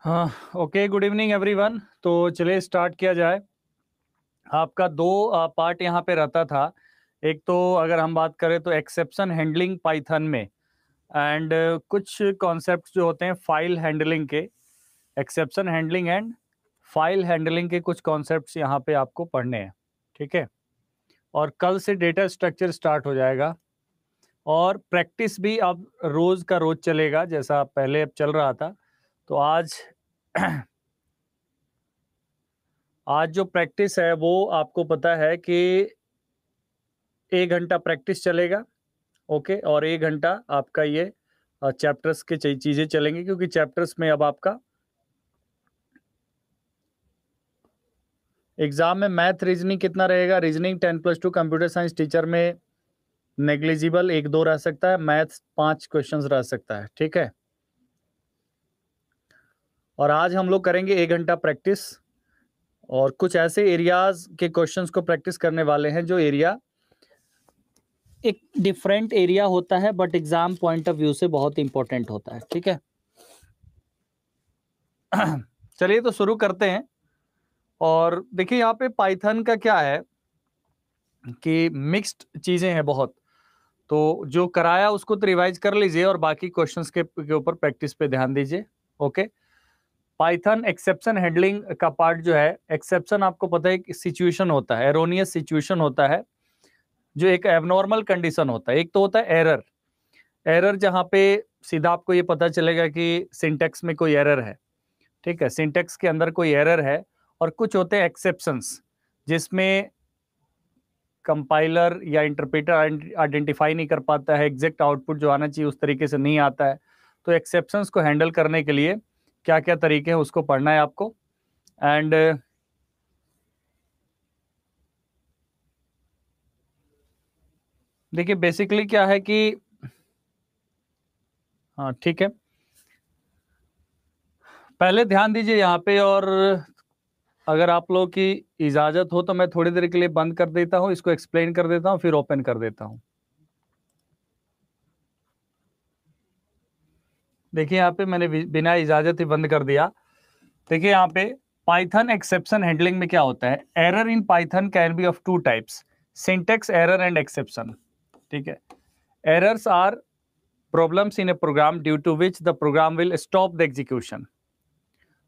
हाँ, okay, good evening everyone. तो चलिए स्टार्ट किया जाए। आपका दो पार्ट यहाँ पे रहता था। एक तो अगर हम बात करें तो एक्सेप्शन हैंडलिंग पाइथन में, एंड कुछ कॉन्सेप्ट्स जो होते हैं फाइल हैंडलिंग के, exception handling and file handling के कुछ कॉन्सेप्ट्स यहाँ पे आपको पढ़ने हैं, ठीक है। और कल से डेटा स्ट्रक्चर स्टार्ट हो जाएगा, और प्रैक्टिस भी अब रोज का रोज चलेगा जैसा पहले अब चल रहा था। तो आज आज जो प्रैक्टिस है वो आपको पता है कि 1 घंटा प्रैक्टिस चलेगा, ओके। और 1 घंटा आपका ये चैप्टर्स के चीज़ें चलेंगी, क्योंकि चैप्टर्स में अब आपका एग्जाम में मैथ रीजनिंग कितना रहेगा। रीजनिंग 10+2 कंप्यूटर साइंस टीचर में नेग्लिजिबल 1-2 रह सकता है, मैथ्स 5 क्वेश्चंस रह सकता है, ठीक है। और आज हम लोग करेंगे 1 घंटा प्रैक्टिस, और कुछ ऐसे एरियाज के क्वेश्चंस को प्रैक्टिस करने वाले हैं जो एरिया एक डिफरेंट एरिया होता है, but exam point of view से बहुत इंपॉर्टेंट होता है, ठीक है। चलिए तो शुरू करते हैं। और देखिए यहाँ पे पाइथन का क्या है कि मिक्स्ड चीज़ें हैं बहुत। तो जो कराया उसको तो रिवाइज कर लीजिए, और बाकी क्वेश्चंस के ऊपर प्रैक्टिस पे ध्यान दीजिए, ओके। पाइथन एक्सेप्शन हैंडलिंग का पार्ट जो है, एक्सेप्शन आपको पता है एक सिचुएशन होता है, एरोनियस सिचुएशन होता है, जो एक एबनॉर्मल कंडीशन होता है। एक तो होता है एरर, एरर जहाँ पे सीधा आपको ये पता चलेगा कि सिंटेक्स में कोई एरर है, ठीक है, सिंटेक्स के अंदर कोई एरर है। और कुछ होते हैं एक्सेप्शंस, जिसमें कंपाइलर या इंटरप्रेटर आइडेंटिफाई नहीं कर पाता है, एग्जैक्ट आउटपुट जो आना चाहिए उस तरीके से नहीं आता है। तो एक्सेप्शंस को हैंडल करने के लिए क्या क्या तरीके हैं उसको पढ़ना है आपको। एंड देखिए बेसिकली क्या है कि, हाँ ठीक है, पहले ध्यान दीजिए यहाँ पे। और अगर आप लोगों की इजाज़त हो तो मैं थोड़ी देर के लिए बंद कर देता हूँ, इसको एक्सप्लेन कर देता हूँ, फिर ओपन कर देता हूँ। देखिए यहाँ पे मैंने बिना इजाज़त ही बंद कर दिया। देखिए यहाँ पे पाइथन एक्सेप्शन हैंडलिंग में क्या होता है, error in Python can be of 2 types, syntax error and exception, ठीक है। Errors are problems in a program due to which the program will stop the execution.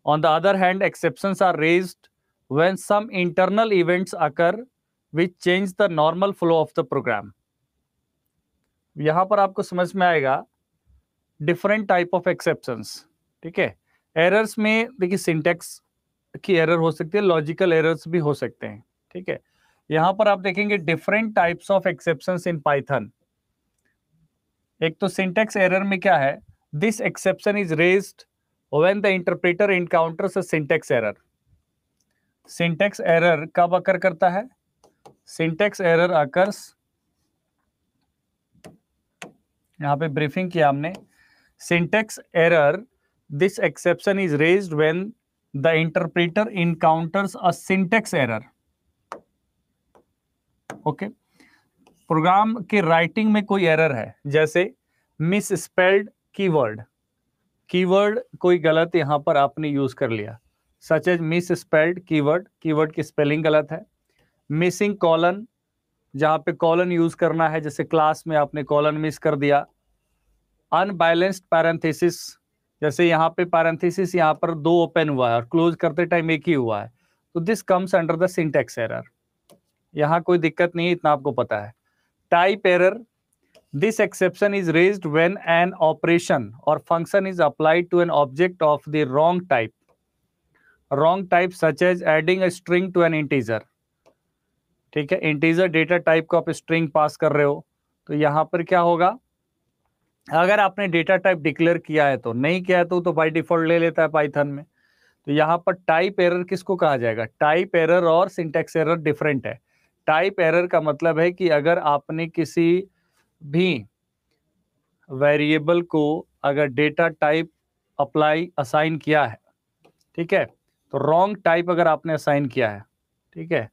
On the other hand, exceptions are raised when some internal events occur which change the normal flow of the program. यहां पर आपको समझ में आएगा different type of exceptions, ठीक है। Errors में देखिए सिंटेक्स की एरर हो सकती है, लॉजिकल एरर्स भी हो सकते हैं, ठीक है। यहां पर आप देखेंगे different types of exceptions in Python. एक तो सिंटेक्स एरर में क्या है, this exception is raised when the interpreter encounters a syntax error. Syntax error कब अकर करता है, सिंटेक्स एरर अकर्स, यहां पे ब्रीफिंग किया हमने, syntax error, this exception is raised when the interpreter encounters a syntax error. Okay, program के writing में कोई एरर है, जैसे मिस स्पेल्ड कीवर्ड, कीवर्ड कोई गलत यहां पर आपने यूज कर लिया, such as misspelled keyword, keyword की स्पेलिंग गलत है। मिसिंग कॉलन, जहां पे कॉलन यूज करना है, जैसे क्लास में आपने कॉलन मिस कर दिया। अनबैलेंस्ड पैरेंथेसिस, जैसे यहाँ पे पैरेंथेसिस यहाँ पर 2 ओपन हुआ है और क्लोज करते टाइम एक ही हुआ है, तो this comes under the syntax error. यहाँ कोई दिक्कत नहीं, इतना आपको पता है। Type error, this exception is raised when an operation or function is applied to an object of the wrong type such as adding a string to an integer। ठीक है, इंटीजर डेटा टाइप को आप string pass कर रहे हो, तो यहां पर क्या होगा, अगर आपने डेटा टाइप डिक्लेयर किया है तो, नहीं किया है तो बाय डिफॉल्ट ले लेता है पाइथन में। तो यहां पर टाइप एरर किसको कहा जाएगा, टाइप एरर और सिंटैक्स एरर डिफरेंट है। टाइप एरर का मतलब है कि अगर आपने किसी भी वेरिएबल को अगर डेटा टाइप अप्लाई असाइन किया है, ठीक है, तो रॉन्ग टाइप अगर आपने असाइन किया है, ठीक है,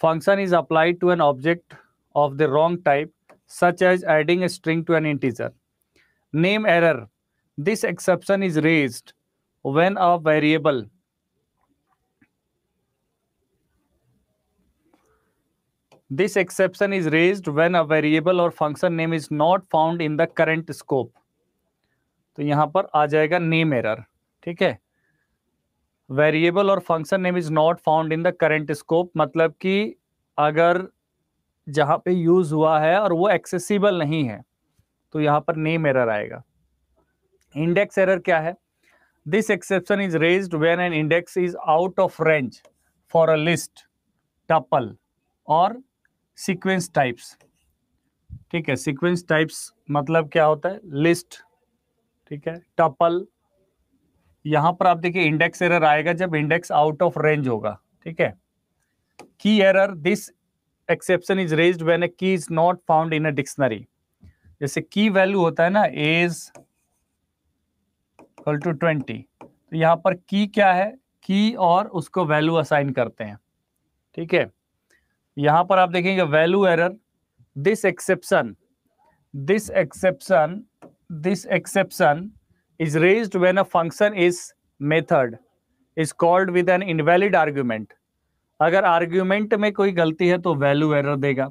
function is applied to an object of the wrong type such as adding a string to an integer. Name error, this exception is raised when a variable, this exception is raised when a variable or function name is not found in the current scope। तो यहां पर आ जाएगा name error, ठीक है। Variable और function name is not found in the current scope, मतलब कि अगर जहां पे यूज हुआ है और वो एक्सेसिबल नहीं है, तो यहां पर नेम एरर आएगा। इंडेक्स एरर क्या है, this exception is raised when N index is out of range for a list, tuple और सीक्वेंस टाइप्स। ठीक है, सीक्वेंस टाइप्स मतलब क्या होता है, लिस्ट, ठीक है, टपल। यहां पर आप देखिए इंडेक्स एरर आएगा जब इंडेक्स आउट ऑफ रेंज होगा, ठीक है। Key error, this exception is raised when a key is not found in a dictionary. जैसे की वैल्यू होता है ना, इज इक्वल टू 20, तो यहां पर की क्या है, की और उसको वैल्यू असाइन करते हैं, ठीक है। यहां पर आप देखेंगे value error, this exception is raised when a function is method is called with an invalid argument। अगर आर्ग्यूमेंट में कोई गलती है तो वैल्यू एरर देगा।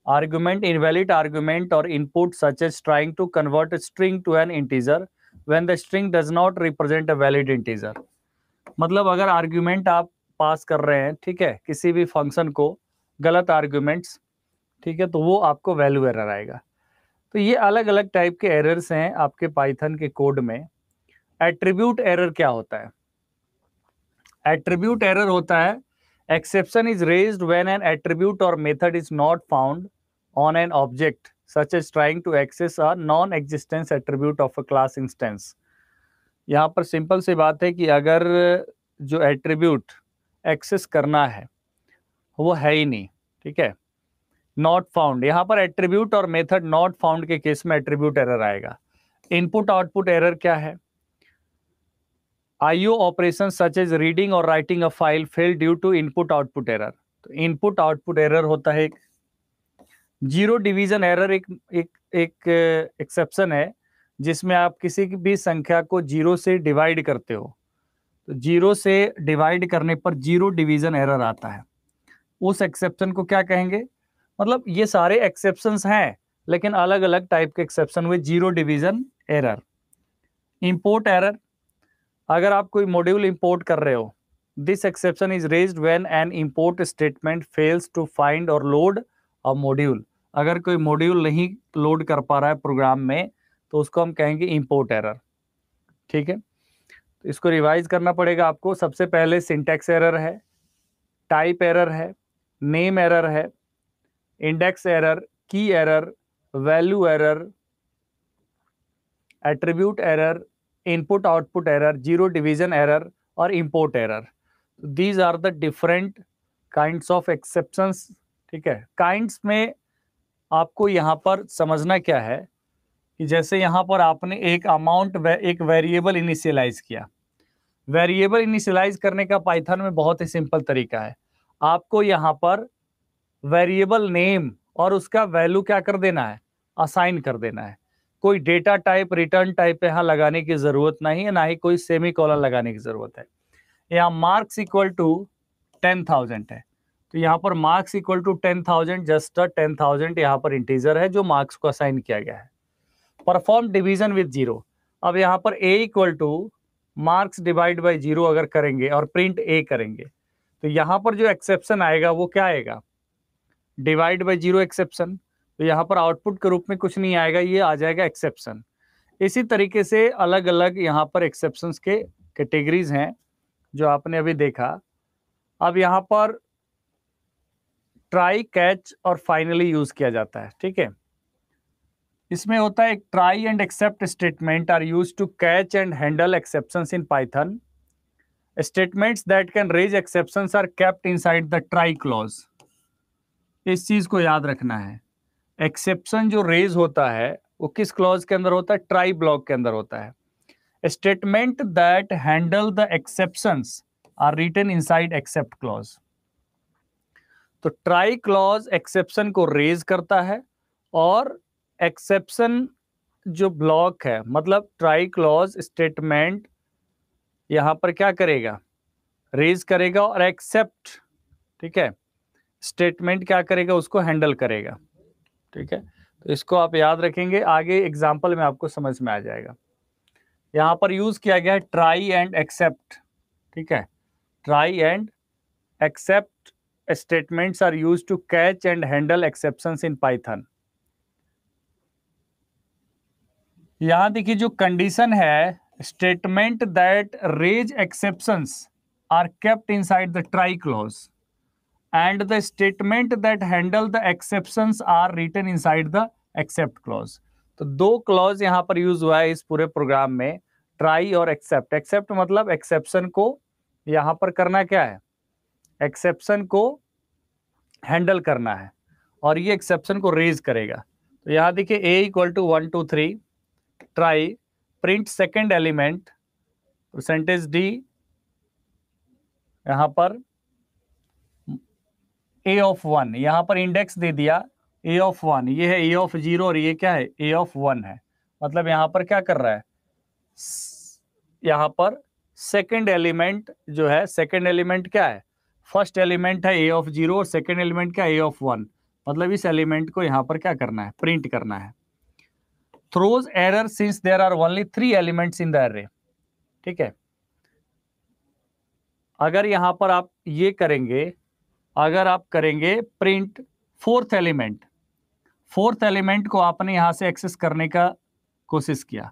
आर्ग्यूमेंट, इनवैलिड आर्ग्यूमेंट और input such as trying to convert string to an integer when the string does not represent a valid integer. मतलब अगर आर्ग्यूमेंट आप पास कर रहे हैं, ठीक है, किसी भी फंक्शन को गलत आर्ग्यूमेंट्स, ठीक है, तो वो आपको वैल्यू एरर आएगा। तो ये अलग अलग टाइप के एरर्स हैं आपके पाइथन के कोड में। एट्रीब्यूट एरर क्या होता है, एट्रीब्यूट एरर होता है exception is raised when an attribute और method is not found on an object such as trying to access a non existence attribute of a class instance. यहाँ पर simple सी बात है कि अगर जो एट्रीब्यूट एक्सेस करना है वो है ही नहीं, ठीक है, नॉट फाउंड, यहां पर एट्रीब्यूट और मेथड नॉट फाउंड के केस में एट्रीब्यूट एरर आएगा। इनपुट आउटपुट एरर क्या है, IO operation such as reading और writing a file fail due to input output error. तो इनपुट आउटपुट एरर होता है एक। जीरो डिवीजन एरर एक एक्सेप्शन है जिसमें आप किसी भी संख्या को जीरो से डिवाइड करते हो, तो जीरो से डिवाइड करने पर जीरो डिवीजन एरर आता है, उस एक्सेप्शन को क्या कहेंगे। मतलब ये सारे एक्सेप्शंस हैं लेकिन अलग अलग टाइप के एक्सेप्शन हुए। Zero division error. Import error, अगर आप कोई मॉड्यूल इंपोर्ट कर रहे हो, this exception is raised when an import statement fails to find और लोड अ मॉड्यूल। अगर कोई मॉड्यूल नहीं लोड कर पा रहा है प्रोग्राम में, तो उसको हम कहेंगे इंपोर्ट एरर, ठीक है। तो इसको रिवाइज करना पड़ेगा आपको। सबसे पहले सिंटैक्स एरर है, टाइप एरर है, नेम एरर है, index error, key error, value error, attribute error, input output error, zero division error और import error. These are the different kinds of exceptions. ठीक है, काइंड्स में आपको यहाँ पर समझना क्या है कि जैसे यहाँ पर आपने एक अमाउंट एक वेरिएबल इनिशियलाइज किया। वेरिएबल इनिशियलाइज करने का पाइथन में बहुत ही सिंपल तरीका है। आपको यहाँ पर वेरिएबल नेम और उसका वैल्यू क्या कर देना है, असाइन कर देना है। कोई डेटा टाइप, रिटर्न टाइप यहाँ लगाने की जरूरत नहीं है, ना ही कोई सेमी कॉलन लगाने की जरूरत है। यहाँ मार्क्स इक्वल टू 10,000 है, तो यहाँ पर मार्क्स इक्वल टू 10,000, जस्ट 10,000 यहाँ पर इंटीजर है जो मार्क्स को असाइन किया गया है। Perform division with zero. अब यहाँ पर a equal two marks divide by zero अगर करेंगे और प्रिंट a करेंगे, तो यहाँ पर जो एक्सेप्शन आएगा वो क्या आएगा, डिवाइड बाई जीरो एक्सेप्शन। तो यहाँ पर आउटपुट के रूप में कुछ नहीं आएगा, ये आ जाएगा एक्सेप्शन। इसी तरीके से अलग अलग यहाँ पर एक्सेप्शंस के कैटेगरीज हैं जो आपने अभी देखा। अब यहाँ पर ट्राई, कैच और फाइनली यूज किया जाता है। ठीक है, इसमें होता है एक try and except statement are use to catch and handle exceptions in Python. Statements that can raise exceptions are kept inside the try clause. इस चीज को याद रखना है। एक्सेप्शन जो रेज होता है वो किस क्लॉज के अंदर होता है, ट्राई ब्लॉक के अंदर होता है। Statement that handle the exceptions are written inside except clause. तो ट्राई क्लॉज एक्सेप्शन को रेज करता है और एक्सेप्शन जो ब्लॉक है, मतलब ट्राई क्लॉज स्टेटमेंट यहां पर क्या करेगा, रेज करेगा और एक्सेप्ट, ठीक है, स्टेटमेंट क्या करेगा, उसको हैंडल करेगा। ठीक है, तो इसको आप याद रखेंगे, आगे एग्जांपल में आपको समझ में आ जाएगा। यहां पर यूज किया गया है ट्राई एंड एक्सेप्ट। ठीक है, try and except statements are used to catch and handle exceptions in Python. यहां देखिए जो कंडीशन है, statement that raise exceptions are kept inside the try clause and the statement that handle the exceptions are written inside the except clause. तो दो clause यहां पर use हुआ है इस पूरे प्रोग्राम में, ट्राई और एक्सेप्ट। एक्सेप्ट मतलब एक्सेप्शन को यहां पर करना क्या है, एक्सेप्शन को हैंडल करना है और ये एक्सेप्शन को रेज करेगा। तो यहां देखिए a equal to 1 2 3 try, print second element percentage d, यहां पर a ऑफ 1, यहां पर इंडेक्स दे दिया a ऑफ 1, ये है a ऑफ 0 और ये क्या है a ऑफ 1 है। मतलब यहां पर क्या कर रहा है, यहां पर सेकेंड एलिमेंट जो है, सेकेंड एलिमेंट क्या है, फर्स्ट एलिमेंट है a ऑफ 0 और सेकेंड एलिमेंट क्या है a ऑफ 1। मतलब इस एलिमेंट को यहां पर क्या करना है, प्रिंट करना है। Throws error since there are only 3 elements in the array. ठीक है, अगर यहां पर आप ये करेंगे, अगर आप करेंगे print fourth element, fourth element को आपने यहां से एक्सेस करने का कोशिश किया,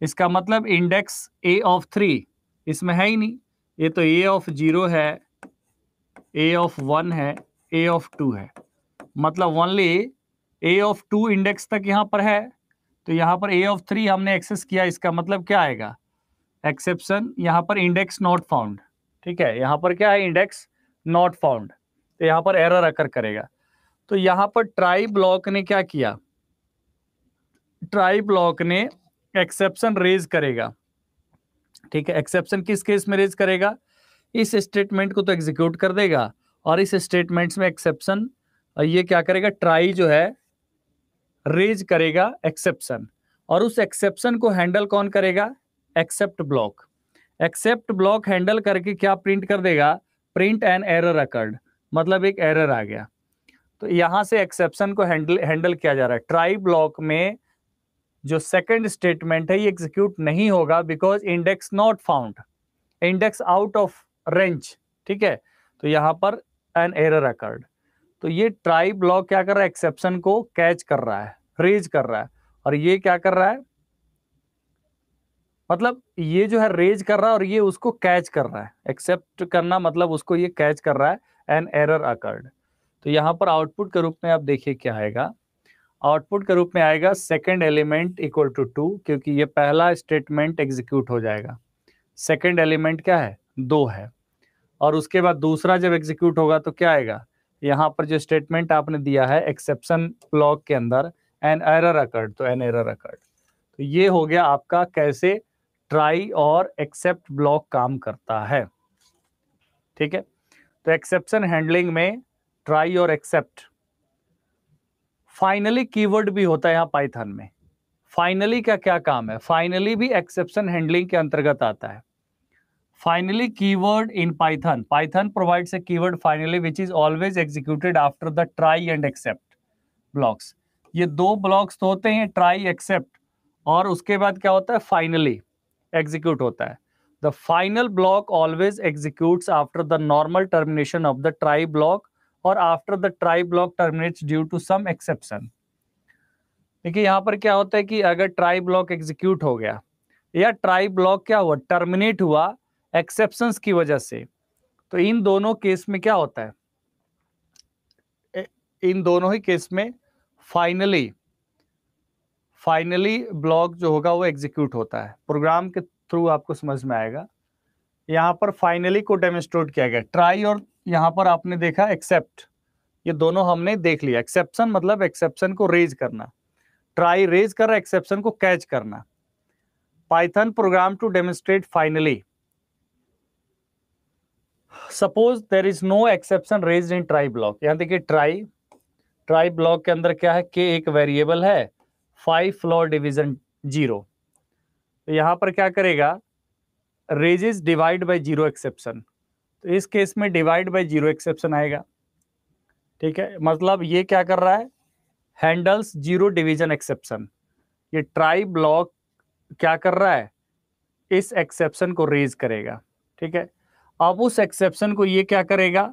इसका मतलब इंडेक्स a ऑफ 3 इसमें है ही नहीं, ये तो a ऑफ 0 है, a ऑफ 1 है, a ऑफ 2 है। मतलब ओनली a ऑफ 2 इंडेक्स तक यहां पर है, तो यहां पर a ऑफ 3 हमने एक्सेस किया, इसका मतलब क्या आएगा, एक्सेप्शन, यहां पर इंडेक्स नॉट फाउंड। ठीक है, यहां पर क्या है, इंडेक्स नॉट फाउंड, तो यहां पर एरर अकर करेगा। तो यहां पर ट्राई ब्लॉक ने क्या किया, ट्राई ब्लॉक ने एक्सेप्शन रेज करेगा। ठीक है, एक्सेप्शन किस केस में रेज करेगा, इस स्टेटमेंट को तो एग्जीक्यूट कर देगा और इस स्टेटमेंट्स में एक्सेप्शन, ये क्या करेगा, ट्राई जो है रेज करेगा एक्सेप्शन, और उस एक्सेप्शन को हैंडल कौन करेगा, except block. Except block handle करके क्या प्रिंट कर देगा, प्रिंट एन एरर अकर्ड, मतलब एक एरर आ गया। तो यहां से एक्सेप्शन को हैंडल किया जा रहा है। ट्राई ब्लॉक में जो सेकंड स्टेटमेंट है ये एग्जीक्यूट नहीं होगा, because index not found, index out of range. ठीक है, तो यहां पर एन एरर अकर्ड। तो ये ट्राई ब्लॉक क्या कर रहा है, एक्सेप्शन को कैच कर रहा है, रेज कर रहा है, और ये क्या कर रहा है, मतलब ये जो है रेज कर रहा है और ये उसको कैच कर रहा है। एक्सेप्ट करना मतलब उसको ये कैच कर रहा है, एन एरर अकर्ड। तो यहाँ पर आउटपुट के रूप में आप देखिए क्या आएगा। आउटपुट के रूप में आएगा सेकेंड एलिमेंट इक्वल टू 2, क्योंकि ये पहला स्टेटमेंट एग्जीक्यूट हो जाएगा। सेकेंड एलिमेंट क्या है, 2 है। और उसके बाद दूसरा जब एग्जीक्यूट होगा तो क्या आएगा, यहाँ पर जो स्टेटमेंट आपने दिया है एक्सेप्शन ब्लॉक के अंदर, एन एरर अकर्ड, तो एन एरर अकर्ड। तो ये हो गया आपका कैसे ट्राई और एक्सेप्ट ब्लॉक काम करता है। ठीक है, तो एक्सेप्शन हैंडलिंग में ट्राई और एक्सेप्ट, फाइनली कीवर्ड भी होता है यहाँ पाइथन में। फाइनली का क्या काम है, फाइनली भी एक्सेप्शन हैंडलिंग के अंतर्गत आता है। Finally keyword in Python, Python provides a keyword finally which is always executed after the try and accept blocks. ये दो ब्लॉक्स तो होते हैं, ट्राई एक्सेप्ट, और उसके बाद क्या होता है, फाइनली एग्जीक्यूट होता है। The final block always executes after the normal termination of the try block और after the try block terminates due to some exception. देखिए यहाँ पर क्या होता है कि अगर ट्राई ब्लॉक एग्जीक्यूट हो गया या ट्राई ब्लॉक क्या हुआ, टर्मिनेट हुआ एक्सेप्शंस की वजह से, तो इन दोनों केस में क्या होता है, इन दोनों ही केस में फाइनली ब्लॉक जो होगा वो एग्जीक्यूट होता है। प्रोग्राम के थ्रू आपको समझ में आएगा। यहाँ पर फाइनली को डेमोन्स्ट्रेट किया गया, ट्राई और यहाँ पर आपने देखा एक्सेप्ट, ये दोनों हमने देख लिया। एक्सेप्शन मतलब एक्सेप्शन को रेज करना, ट्राई रेज कर रहा, एक्सेप्शन को कैच करना। Python program to demonstrate finally, suppose there is no exception raised in try block. यहाँ देखिए ट्राई ब्लॉक के अंदर क्या है, के एक वेरिएबल है, 5 फ्लोर डिवीजन 0। तो यहाँ पर क्या करेगा, रेजेस डिवाइड बाय 0 एक्सेप्शन, तो इस केस में डिवाइड बाय 0 एक्सेप्शन आएगा। ठीक है, मतलब ये क्या कर रहा है, हैंडल्स 0 डिवीजन एक्सेप्शन। ये ट्राई ब्लॉक क्या कर रहा है, इस एक्सेप्शन को रेज करेगा। ठीक है, अब उस एक्सेप्शन को ये क्या करेगा,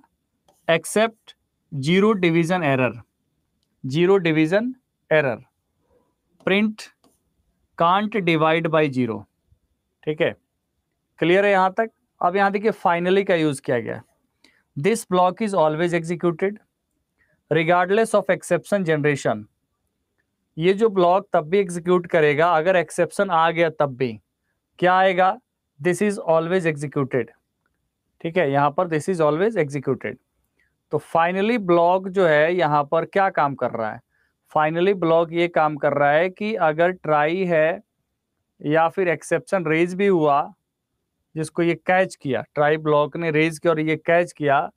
except 0 division error, 0 division error, print can't divide by 0। ठीक है, क्लियर है यहां तक। अब यहां देखिए फाइनली का यूज किया गया, this block is always executed regardless of exception generation. ये जो ब्लॉक तब भी एग्जीक्यूट करेगा अगर एक्सेप्शन आ गया, तब भी क्या आएगा, दिस इज ऑलवेज एग्जीक्यूटेड। ठीक है, यहां पर दिस इज ऑलवेज एग्जीक्यूटेड। तो फाइनली ब्लॉक जो है यहाँ पर क्या काम कर रहा है, फाइनली ब्लॉक ये काम कर रहा है कि अगर ट्राई है या फिर एक्सेप्शन रेज भी हुआ, जिसको ये कैच किया, ट्राई ब्लॉक ने रेज किया और ये कैच किया,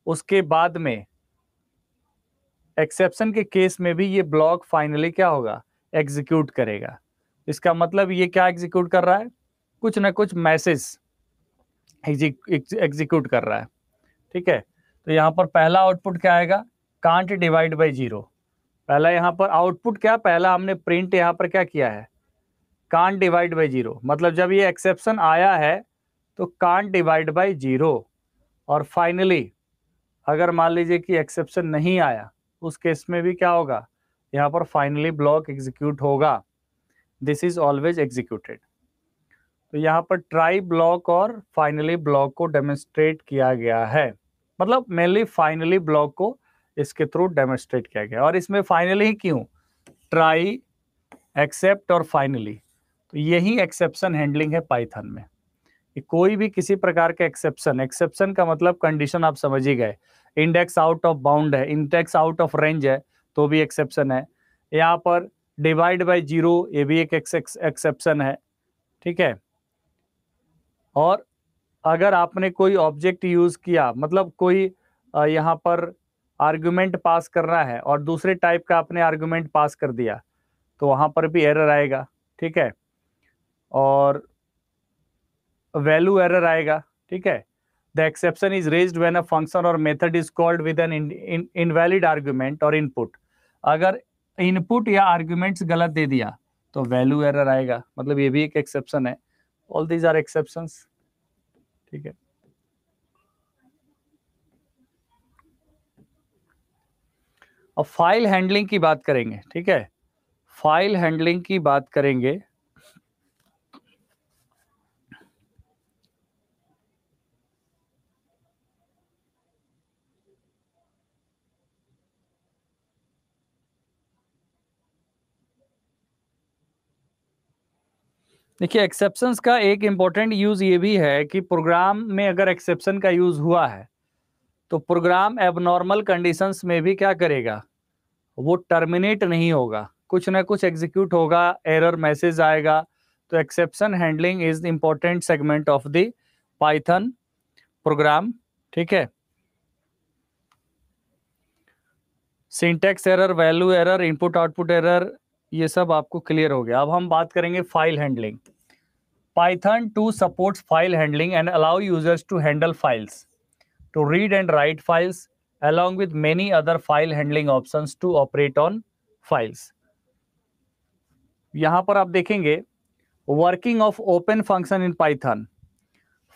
उसके बाद में एक्सेप्शन के केस में भी ये ब्लॉक फाइनली क्या होगा, एग्जीक्यूट करेगा। इसका मतलब ये क्या एग्जीक्यूट कर रहा है, कुछ ना कुछ मैसेज एग्जीक्यूट कर रहा है। ठीक है, तो यहाँ पर पहला आउटपुट क्या आएगा, कांट डिवाइड बाय 0। पहला यहाँ पर आउटपुट क्या, पहला हमने प्रिंट यहाँ पर क्या किया है, कांट डिवाइड बाय 0, मतलब जब ये एक्सेप्शन आया है तो कांट डिवाइड बाय 0। और फाइनली अगर मान लीजिए कि एक्सेप्शन नहीं आया, उस केस में भी क्या होगा, यहाँ पर फाइनली ब्लॉक एग्जीक्यूट होगा, दिस इज ऑलवेज एग्जीक्यूटेड। तो यहाँ पर ट्राई ब्लॉक और फाइनली ब्लॉक को डेमोन्स्ट्रेट किया गया है, मतलब मेनली फाइनली ब्लॉक को इसके थ्रू डेमोन्स्ट्रेट किया गया। और इसमें फाइनली क्यों, ट्राई, एक्सेप्ट और फाइनली, तो यही एक्सेप्शन हैंडलिंग है पाइथन में। कि कोई भी किसी प्रकार का एक्सेप्शन का मतलब कंडीशन आप समझ ही गए, इंडेक्स आउट ऑफ बाउंड है, इंडेक्स आउट ऑफ रेंज है तो भी एक्सेप्शन है। यहाँ पर डिवाइड बाय 0 ये भी एक एक्सेप्शन है। ठीक है, और अगर आपने कोई ऑब्जेक्ट यूज किया, मतलब कोई यहाँ पर आर्गुमेंट पास करना है और दूसरे टाइप का आपने आर्गुमेंट पास कर दिया, तो वहां पर भी एरर आएगा। ठीक है, और वैल्यू एरर आएगा। ठीक है, the exception is raised when a function और method is called with an invalid argument और इनपुट। अगर इनपुट या आर्गुमेंट्स गलत दे दिया तो वैल्यू एरर आएगा, मतलब ये भी एक एक्सेप्शन है। All these are exceptions. ठीक है, अब फाइल हैंडलिंग की बात करेंगे। ठीक है, फाइल हैंडलिंग की बात करेंगे। देखिए एक्सेप्शंस का एक इम्पॉर्टेंट यूज़ ये भी है कि प्रोग्राम में अगर एक्सेप्शन का यूज़ हुआ है तो प्रोग्राम एबनॉर्मल कंडीशंस में भी क्या करेगा, वो टर्मिनेट नहीं होगा, कुछ ना कुछ एग्जीक्यूट होगा, एरर मैसेज आएगा। तो exception handling is the important segment of the Python programme. ठीक है, syntax error, value error, input output error, ये सब आपको क्लियर हो गया। अब हम बात करेंगे file handling. Python 2 supports file handling and allow users to handle files, to read and write files, along with many other file handling options to operate on files. यहां पर आप देखेंगे working of open function in Python.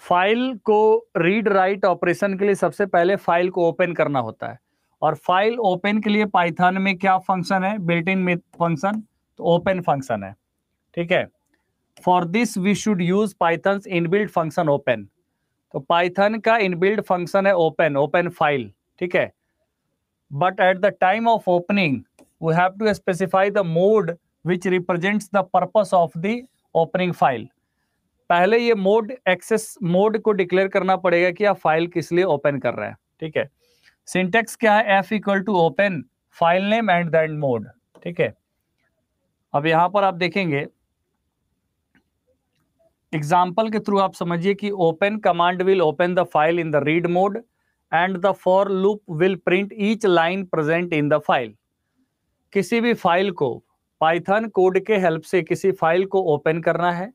File को read write operation के लिए सबसे पहले file को ओपन करना होता है, और फाइल ओपन के लिए पाइथन में क्या फंक्शन है, बिल्ट इन फंक्शन, तो ओपन फंक्शन है। ठीक है, for this we should use Python's inbuilt function open. तो पाइथन का इनबिल्ट फंक्शन है ओपन, ओपन फाइल। ठीक है, but at the time of opening we have to specify the mode which represents the purpose of the opening file. पहले ये mode, access mode को declare करना पड़ेगा कि आप फाइल किस लिए ओपन कर रहे हैं। ठीक है, सिंटेक्स क्या है, F equal to open file name and then mode. ठीक है, अब यहां पर आप देखेंगे एग्जाम्पल के थ्रू आप समझिए कि open command will open the file in the read mode and the for loop will print each line present in the file. किसी भी फाइल को पाइथन कोड के हेल्प से किसी फाइल को ओपन करना है।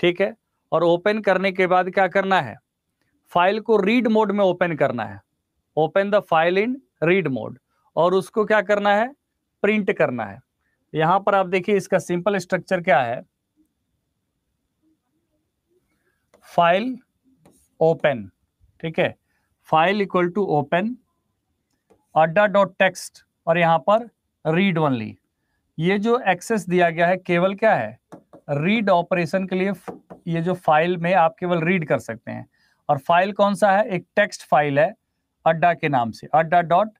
ठीक है, और ओपन करने के बाद क्या करना है, फाइल को रीड मोड में ओपन करना है, open the file in read mode, और उसको क्या करना है, प्रिंट करना है। यहां पर आप देखिए इसका सिंपल स्ट्रक्चर क्या है, फाइल ओपन। ठीक है, फाइल इक्वल टू ओपन अड्डा डॉट टेक्स्ट, और यहां पर रीड ओनली। ये जो एक्सेस दिया गया है केवल क्या है, रीड ऑपरेशन के लिए। ये जो फाइल में आप केवल रीड कर सकते हैं, और फाइल कौन सा है, एक टेक्स्ट फाइल है अड्डा के नाम से, अड्डा डॉट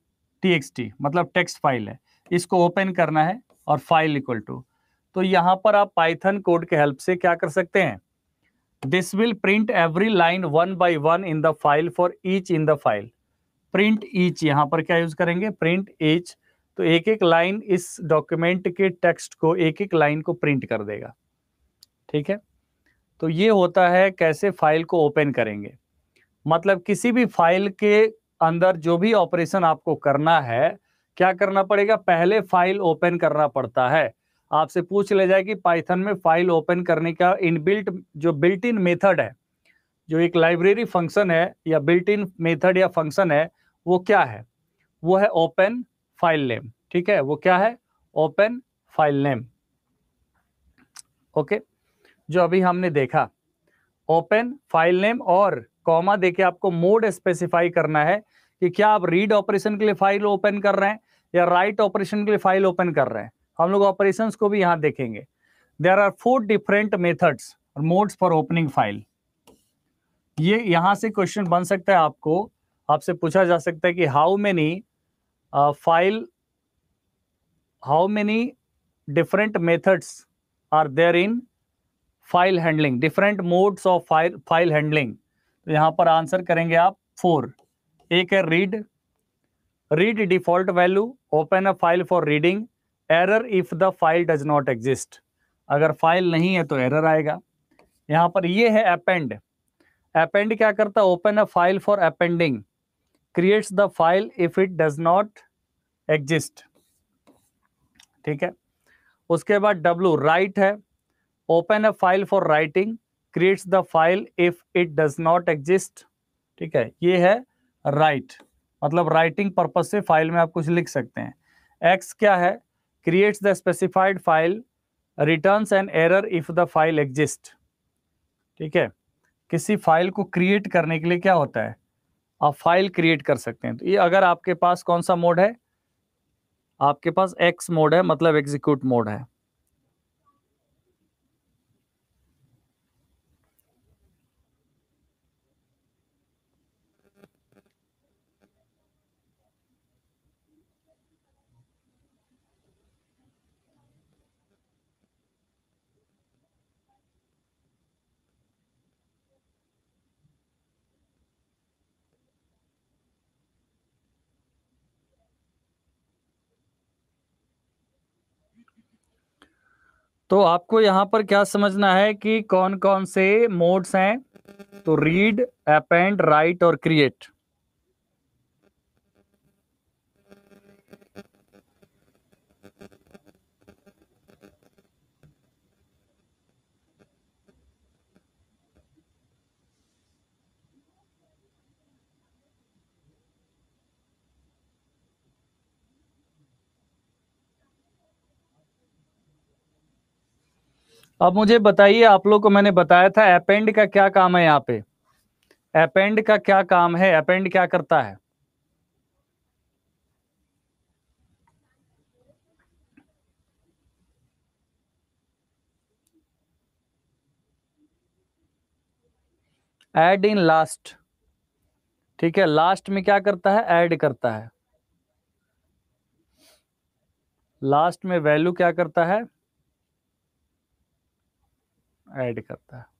टी मतलब टेक्स्ट फाइल है, इसको ओपन करना है, और फाइल इक्वल टू। तो यहां पर आप पाइथन कोड के हेल्प से क्या कर सकते हैं, this will print every line one by one in the file for each in the file. Print each, यहां पर क्या यूज करेंगे, प्रिंट ईच। तो एक एक लाइन इस डॉक्यूमेंट के टेक्स्ट को, एक एक लाइन को प्रिंट कर देगा। ठीक है, तो ये होता है कैसे फाइल को ओपन करेंगे। मतलब किसी भी फाइल के अंदर जो भी ऑपरेशन आपको करना है, क्या करना पड़ेगा, पहले फाइल ओपन करना पड़ता है। आपसे पूछ ले जाए कि पाइथन में फाइल ओपन करने का इनबिल्ट जो बिल्ट इन मेथड है, जो एक लाइब्रेरी फंक्शन है या बिल्ट इन मेथड या फंक्शन है, वो क्या है, वो है ओपन फाइल नेम। ठीक है, वो क्या है, ओपन फाइल नेम। ओके, जो अभी हमने देखा, ओपन फाइल नेम और कॉमा देके आपको मोड स्पेसिफाई करना है कि क्या आप रीड ऑपरेशन के लिए फाइल ओपन कर रहे हैं या राइट ऑपरेशन के लिए फाइल ओपन कर रहे हैं। हम लोग ऑपरेशंस को भी यहां देखेंगे। देयर आर 4 डिफरेंट मेथड्स और मोड्स फॉर ओपनिंग फाइल। ये यहां से क्वेश्चन बन सकता है, आपको आपसे पूछा जा सकता है कि how many different methods are there in file handling, different modes of file handling. तो यहां पर आंसर करेंगे आप 4। एक है read, read default value, open a file for reading, error if the file does not exist, अगर file नहीं है तो एरर आएगा। यहां पर ये है अपेंड, अपेंड क्या करता है, open a file for appending, creates the file if it does not exist. ठीक है, उसके बाद डब्लू राइट है, open a file for writing, creates the file if it does not exist. ठीक है, ये है राइट, मतलब राइटिंग पर्पज से फाइल में आप कुछ लिख सकते हैं। एक्स क्या है, creates the specified file, returns an error if the file exist. ठीक है, किसी फाइल को क्रिएट करने के लिए क्या होता है, आप फाइल क्रिएट कर सकते हैं। तो ये अगर आपके पास कौन सा मोड है, आपके पास एक्स मोड है, मतलब एग्जीक्यूट मोड है। तो आपको यहाँ पर क्या समझना है कि कौन कौन से मोड्स हैं। तो रीड, अपेंड, राइट और क्रिएट। अब मुझे बताइए, आप लोग को मैंने बताया था अपेंड का क्या काम है। यहाँ पे अपेंड का क्या काम है, अपेंड क्या करता है? Add in last. ठीक है, लास्ट में क्या करता है? ऐड करता है। लास्ट में वैल्यू क्या करता है? ऐड करता है।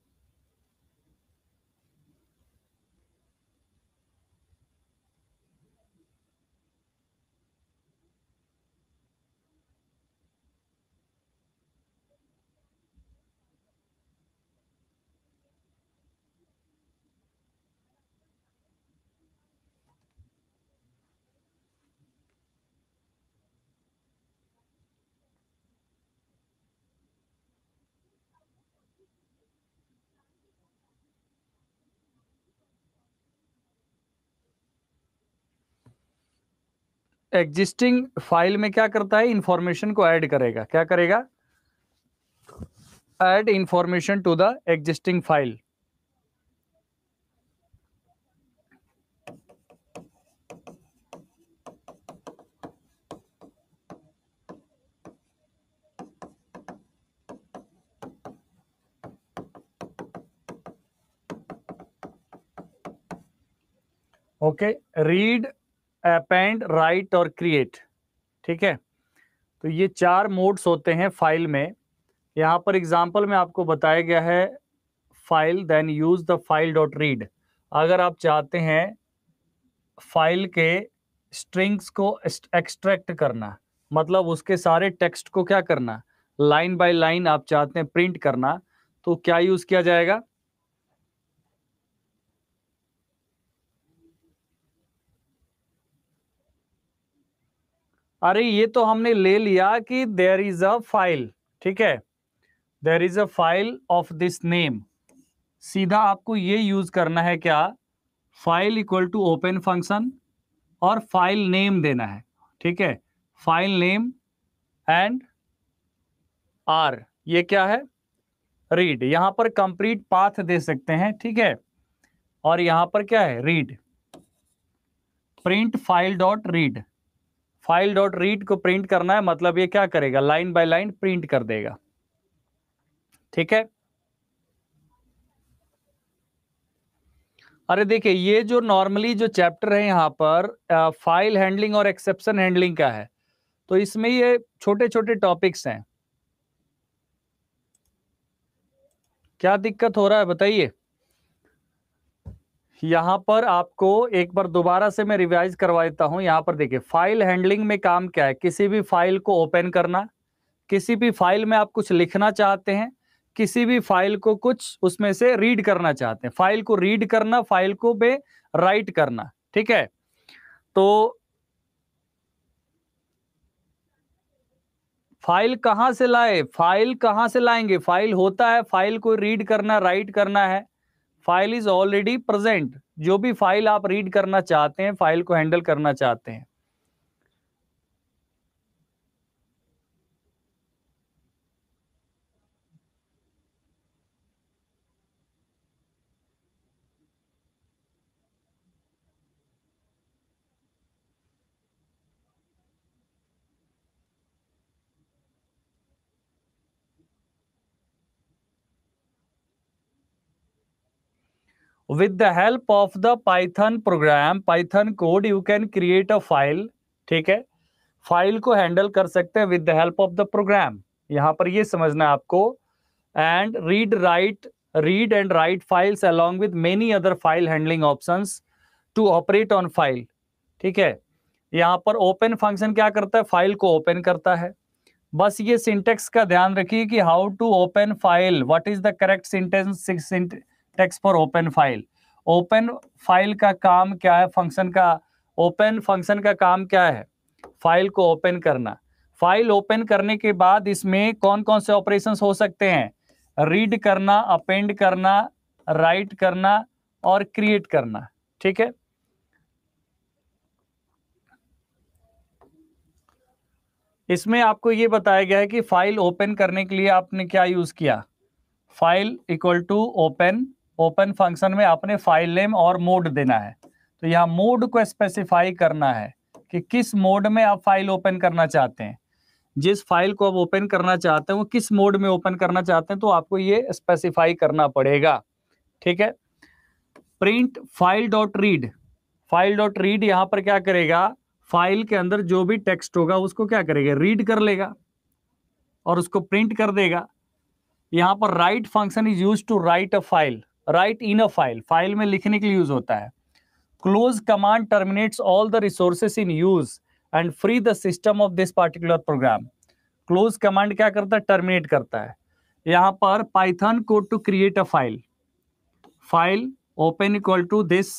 एग्जिस्टिंग फाइल में क्या करता है? इंफॉर्मेशन को ऐड करेगा। क्या करेगा? Add information to the existing file. Okay, read, append, write और क्रिएट। ठीक है, तो ये 4 मोड्स होते हैं फाइल में। यहाँ पर एग्जाम्पल में आपको बताया गया है file, then use the file dot read. अगर आप चाहते हैं फाइल के स्ट्रिंग्स को एक्सट्रैक्ट करना, मतलब उसके सारे टेक्स्ट को क्या करना, लाइन बाय लाइन आप चाहते हैं प्रिंट करना, तो क्या यूज किया जाएगा? अरे ये तो हमने ले लिया कि देयर इज अ फाइल। ठीक है, there is a file of this name. सीधा आपको ये यूज करना है क्या? File equal to open function और फाइल नेम देना है। ठीक है, फाइल नेम एंड आर, ये क्या है? रीड। यहां पर कंप्लीट पाथ दे सकते हैं। ठीक है, और यहां पर क्या है? Read. Print file dot read. File dot read को प्रिंट करना है, मतलब ये क्या करेगा? लाइन बाय लाइन प्रिंट कर देगा। ठीक है, अरे देखिए, ये जो नॉर्मली जो चैप्टर है यहाँ पर फाइल हैंडलिंग और एक्सेप्शन हैंडलिंग का है, तो इसमें ये छोटे छोटे टॉपिक्स हैं। क्या दिक्कत हो रहा है बताइए? यहां पर आपको एक बार दोबारा से मैं रिवाइज करवा देता हूं। यहां पर देखिए, फाइल हैंडलिंग में काम क्या है? किसी भी फाइल को ओपन करना, किसी भी फाइल में आप कुछ लिखना चाहते हैं, किसी भी फाइल को कुछ उसमें से रीड करना चाहते हैं, फाइल को रीड करना, फाइल को बे राइट करना। ठीक है, तो फाइल कहां से लाए? फाइल कहां से लाएंगे? फाइल होता है, फाइल को रीड करना, राइट करना है। File is already present. जो भी फाइल आप रीड करना चाहते हैं, फाइल को हैंडल करना चाहते हैं। With the help of the Python program, Python code, you can create a file। ठीक है, फाइल को हैंडल कर सकते हैं with the help of the program. यहां पर ये समझना है आपको। And read and write files along with many other file handling options to operate on file। ठीक है, यहां पर ओपन फंक्शन क्या करता है? फाइल को ओपन करता है। बस ये सिंटेक्स का ध्यान रखिए कि how to open file, what is the correct syntax for open file. Open file का काम क्या है, फंक्शन का, ओपन फंक्शन का काम क्या है, फाइल को ओपन करना। फाइल ओपन करने के बाद इसमें कौन कौन से ऑपरेशंस हो सकते हैं, रीड करना, अपेंड करना, राइट करना और क्रिएट करना। ठीक है, इसमें आपको ये बताया गया है कि फाइल ओपन करने के लिए आपने क्या यूज किया, file equal to open, open function में आपने फाइल नेम और मोड देना है। तो यहाँ मोड को स्पेसिफाई करना है कि किस मोड में आप फाइल ओपन करना चाहते हैं, जिस फाइल को आप ओपन करना चाहते हैं वो किस मोड में ओपन करना चाहते हैं, तो आपको ये स्पेसिफाई करना पड़ेगा। ठीक है, print file dot read, file dot read यहां पर क्या करेगा, फाइल के अंदर जो भी टेक्स्ट होगा उसको क्या करेगा, रीड कर लेगा और उसको प्रिंट कर देगा। यहां पर write function is use to write a file, write in a file, file में लिखने के लिए यूज होता है। Close command terminates all the resources in use and free the system of this particular program. Close command क्या करता है, terminate करता है। यहां पर Python code to create a file, file open equal to this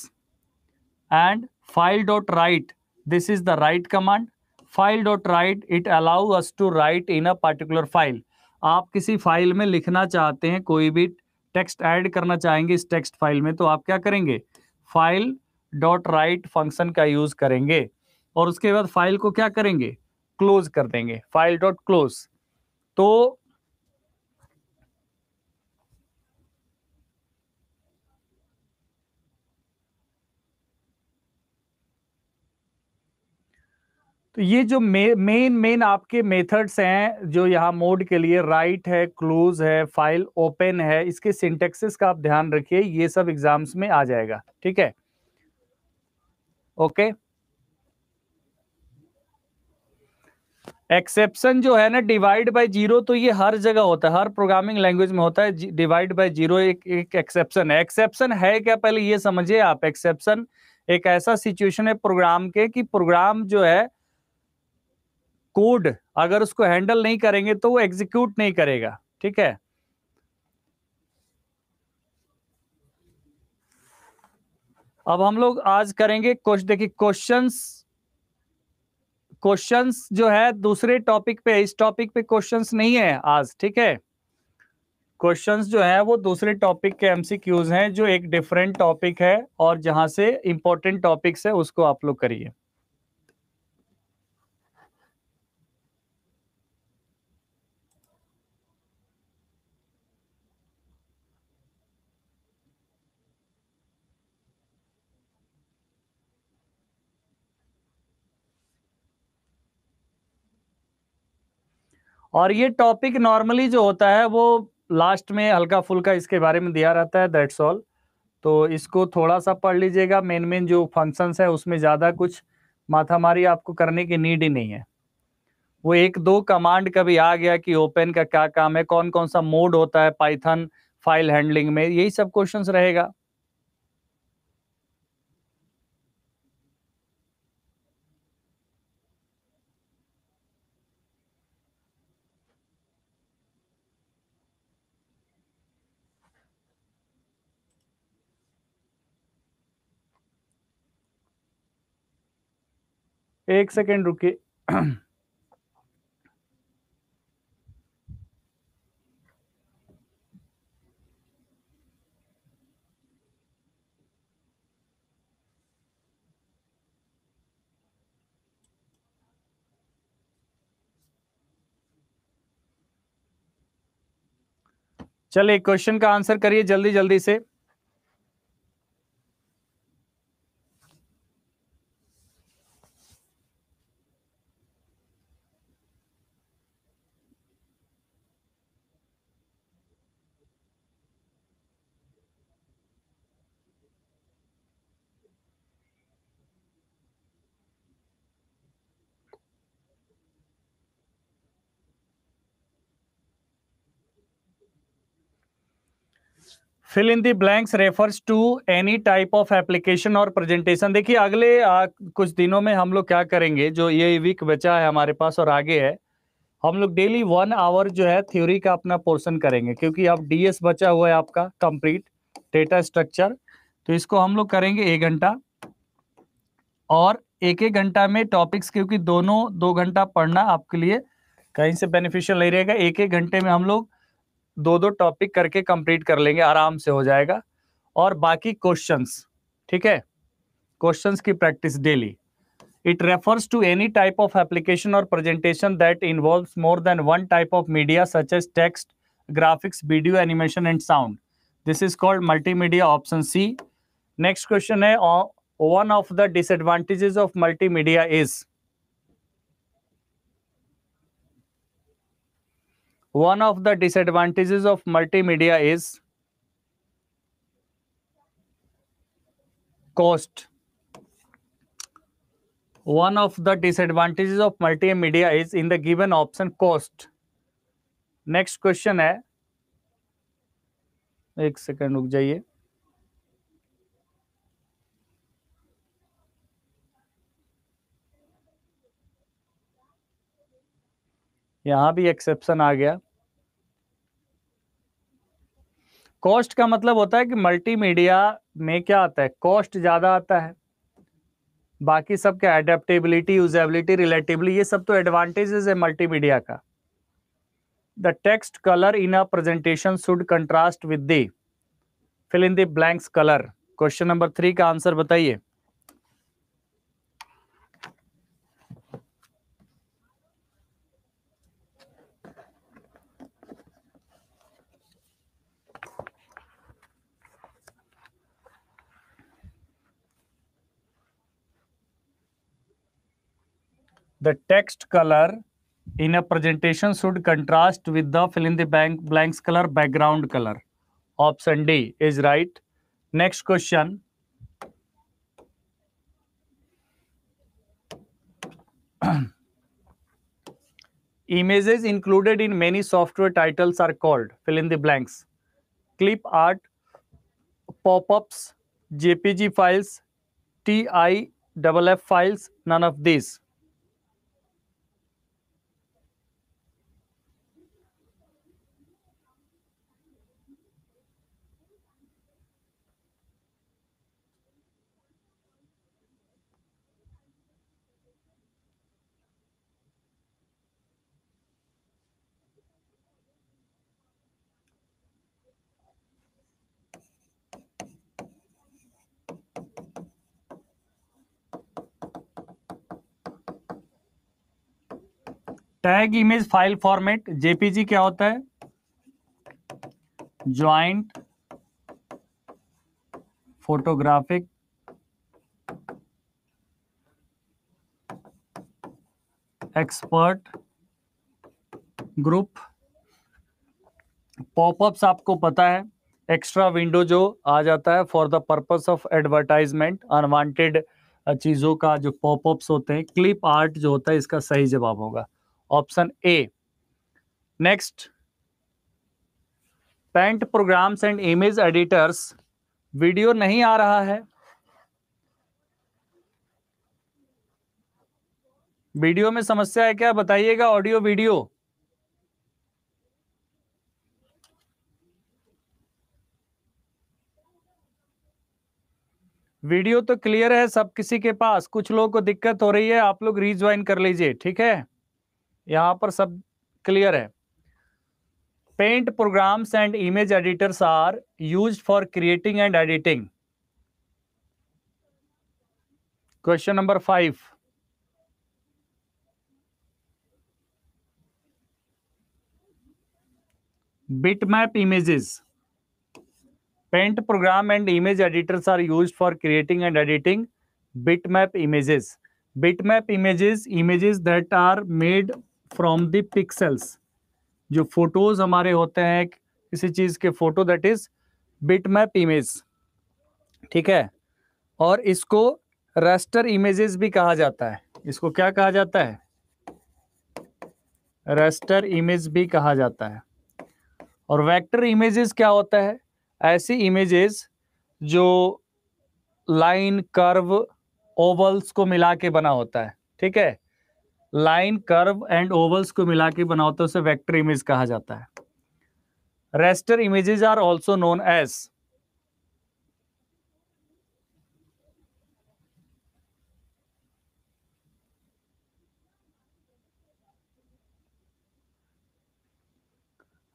and file.write, this is the write command, file.write it allow us to write in a particular file। आप किसी file में लिखना चाहते हैं, कोई भी टेक्स्ट ऐड करना चाहेंगे इस टेक्स्ट फाइल में, तो आप क्या करेंगे, फाइल डॉट राइट फंक्शन का यूज करेंगे और उसके बाद फाइल को क्या करेंगे, क्लोज कर देंगे, फाइल डॉट क्लोज। तो ये जो मेन आपके मेथड्स हैं, जो यहाँ मोड के लिए राइट है, क्लोज है, फाइल ओपन है, इसके सिंटेक्सेस का आप ध्यान रखिए, ये सब एग्जाम्स में आ जाएगा। ठीक है, ओके। एक्सेप्शन जो है ना, डिवाइड बाय जीरो, तो ये हर जगह होता है, हर प्रोग्रामिंग लैंग्वेज में होता है। डिवाइड बाय जीरो एक एक्सेप्शन है। एक्सेप्शन है क्या, पहले ये समझिए आप। एक्सेप्शन एक ऐसा सिचुएशन है प्रोग्राम के कि प्रोग्राम जो है, कोड अगर उसको हैंडल नहीं करेंगे तो वो एग्जीक्यूट नहीं करेगा। ठीक है, अब हम लोग आज करेंगे देखिए क्वेश्चंस जो है दूसरे टॉपिक पे, इस टॉपिक पे क्वेश्चंस नहीं है आज। ठीक है, क्वेश्चंस जो है वो दूसरे टॉपिक के एमसीक्यूज हैं, जो एक डिफरेंट टॉपिक है और जहां से इंपॉर्टेंट टॉपिक्स है उसको आप लोग करिए। और ये टॉपिक नॉर्मली जो होता है वो लास्ट में हल्का फुल्का इसके बारे में दिया रहता है, दैट्स ऑल। तो इसको थोड़ा सा पढ़ लीजिएगा, मेन जो फंक्शंस है उसमें ज़्यादा कुछ माथामारी आपको करने की नीड ही नहीं है। वो एक दो कमांड कभी आ गया कि ओपन का क्या काम है, कौन कौन सा मोड होता है पाइथन फाइल हैंडलिंग में, यही सब क्वेश्चंस रहेगा। एक सेकेंड रुकिए। चलिए क्वेश्चन का आंसर करिए जल्दी जल्दी से। Fill in the blanks refers to any type of application और प्रेजेंटेशन। देखिए अगले कुछ दिनों में हम लोग क्या करेंगे, जो ये वीक बचा है हमारे पास और आगे है, हम लोग डेली 1 आवर जो है थ्योरी का अपना पोर्शन करेंगे, क्योंकि अब डीएस बचा हुआ है आपका कंप्लीट डेटा स्ट्रक्चर, तो इसको हम लोग करेंगे 1 घंटा। और एक एक घंटा में टॉपिक्स, क्योंकि दोनों 2 घंटा पढ़ना आपके लिए कहीं से बेनिफिशियल नहीं रहेगा, एक एक घंटे में हम लोग 2 टॉपिक करके कंप्लीट कर लेंगे, आराम से हो जाएगा। और बाकी क्वेश्चंस, ठीक है, क्वेश्चंस की practice daily. It refers to any type of application or presentation that involves more than one type of media such as text, graphics, video, animation and sound. This is called multimedia, option C. Next question है, one of the disadvantages of multimedia is, one of the disadvantages of multimedia is cost. One of the disadvantages of multimedia is in the given option cost. Next question है, एक second रुक जाइए, यहां भी exception आ गया। Cost का मतलब होता है कि मल्टीमीडिया में क्या आता है, कॉस्ट ज्यादा आता है, बाकी सब क्या, एडेप्टेबिलिटी, यूजेबिलिटी, रिलेटिवली, ये सब तो एडवांटेजेस है मल्टीमीडिया का। The text colour in a presentation should contrast with the fill in the blanks colour. Question number 3 का आंसर बताइए। The text color in a presentation should contrast with the fill in the blanks color, background color. Option D is right. Next question. Images included in many software titles are called fill in the blanks. Clip art, pop-ups, JPG files, TIFF files, none of these. Tag image file format, JPG क्या होता है, joint photographic expert group. Popups आपको पता है, extra window जो आ जाता है for the purpose of advertisement, unwanted चीजों का जो पॉपअप्स होते हैं। क्लिप आर्ट जो होता है, इसका सही जवाब होगा option A. Next, paint programs and image editors, video नहीं आ रहा है, वीडियो में समस्या है क्या, बताइएगा। ऑडियो वीडियो, वीडियो तो क्लियर है सब किसी के पास, कुछ लोगों को दिक्कत हो रही है, आप लोग रीज्वाइन कर लीजिए, ठीक है, यहां पर सब क्लियर है। Paint programs and image editors are used for creating and editing. Question number 5, bitmap images. Paint program and image editors are used for creating and editing bitmap images. Bitmap images that are made from the pixels. जो photos हमारे होते हैं किसी चीज के photo, that is bitmap image, ठीक है। और इसको रेस्टर इमेजेस भी कहा जाता है, इसको क्या कहा जाता है, रेस्टर इमेज भी कहा जाता है। और वेक्टर इमेजेस क्या होता है, ऐसी इमेजेस जो लाइन, कर्व, ओवल्स को मिला के बना होता है, ठीक है। लाइन, कर्व एंड ओवल्स को मिला के बनाओ तो उसे वेक्टर इमेज कहा जाता है। Raster images are also known as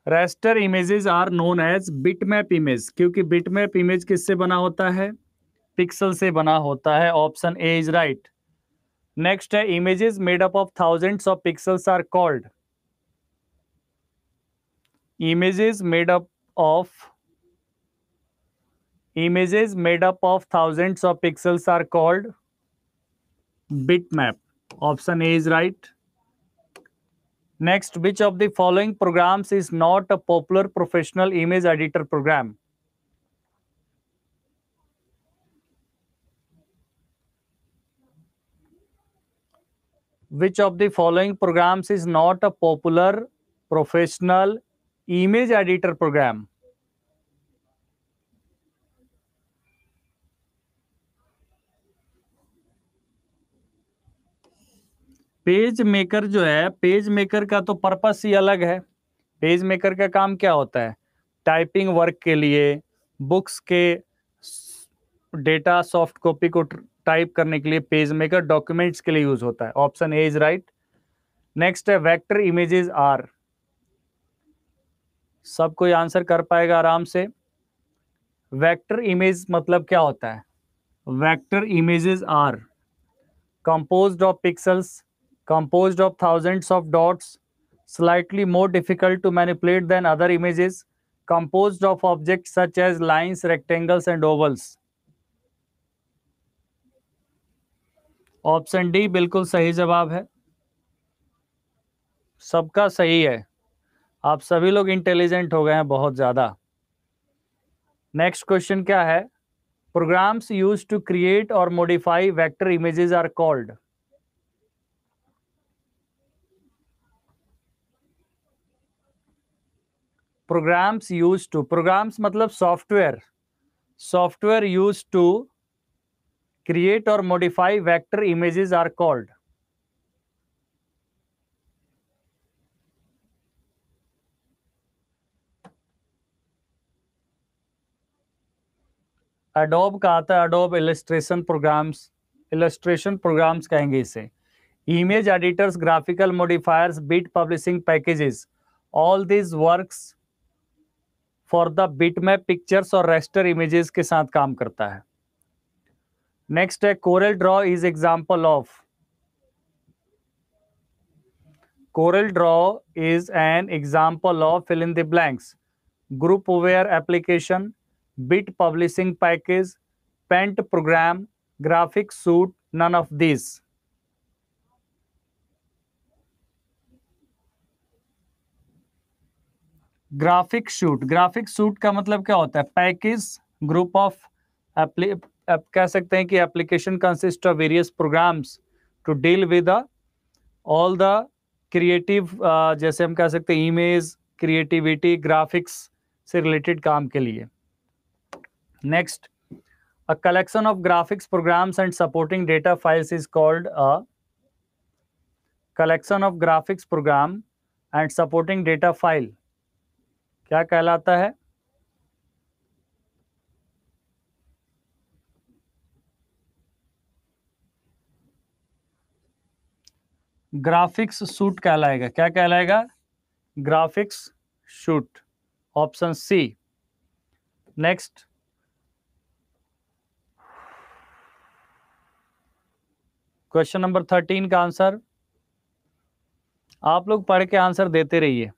raster images are known as bitmap image, क्योंकि बिटमैप इमेज किससे बना होता है? पिक्सल से बना होता है। Option A is right. Next है images made up of thousands of pixels are called. Images made up of thousands of pixels are called bitmap. Option A is right. Next, which of the following programs is not a popular professional image editor program? Which of the following programs is not a popular professional image editor program? Page maker जो है, page maker का तो purpose ही अलग है। Page maker का काम क्या होता है? टाइपिंग वर्क के लिए, बुक्स के डेटा सॉफ्ट कॉपी को टाइप करने के लिए पेज मेकर डॉक्यूमेंट्स के लिए यूज होता है। Option A is right. Next है वेक्टर इमेजेस आर। सब कोई आंसर कर पाएगा आराम से। वेक्टर इमेज मतलब क्या होता है? Vector images are composed of pixels, composed of thousands of dots, slightly more difficult to manipulate than other images, composed of objects such as lines, rectangles and ovals. Option D बिल्कुल सही जवाब है। सबका सही है। आप सभी लोग इंटेलिजेंट हो गए हैं बहुत ज्यादा। नेक्स्ट क्वेश्चन क्या है? प्रोग्राम्स यूज टू क्रिएट और modify vector images are called. Programs मतलब सॉफ्टवेयर यूज टू क्रिएट और modify vector images are called. Adobe का आता है, एडोब इलस्ट्रेशन प्रोग्राम्स कहेंगे इसे। Image editors, graphical modifiers, bit publishing packages, all this works for the bitmap pictures और raster images के साथ काम करता है। नेक्स्ट है CorelDRAW is example of. CorelDRAW is an example of fill in the blanks. Groupware application, bit publishing package, paint program, graphic suite, none of this. Graphic suite का मतलब क्या होता है? पैकेज, ग्रुप ऑफ कह सकते हैं कि application consist of various programs to deal with all the creative, जैसे हम कह सकते हैं इमेज, क्रिएटिविटी, ग्राफिक्स से रिलेटेड काम के लिए। Next, a collection of graphics programs and supporting data files is called a collection of graphics program and supporting data file क्या कहलाता है? ग्राफिक्स सूट कहलाएगा। क्या कहलाएगा? Graphics suite. Option C. Next, question number 13 का आंसर आप लोग पढ़ के आंसर देते रहिए।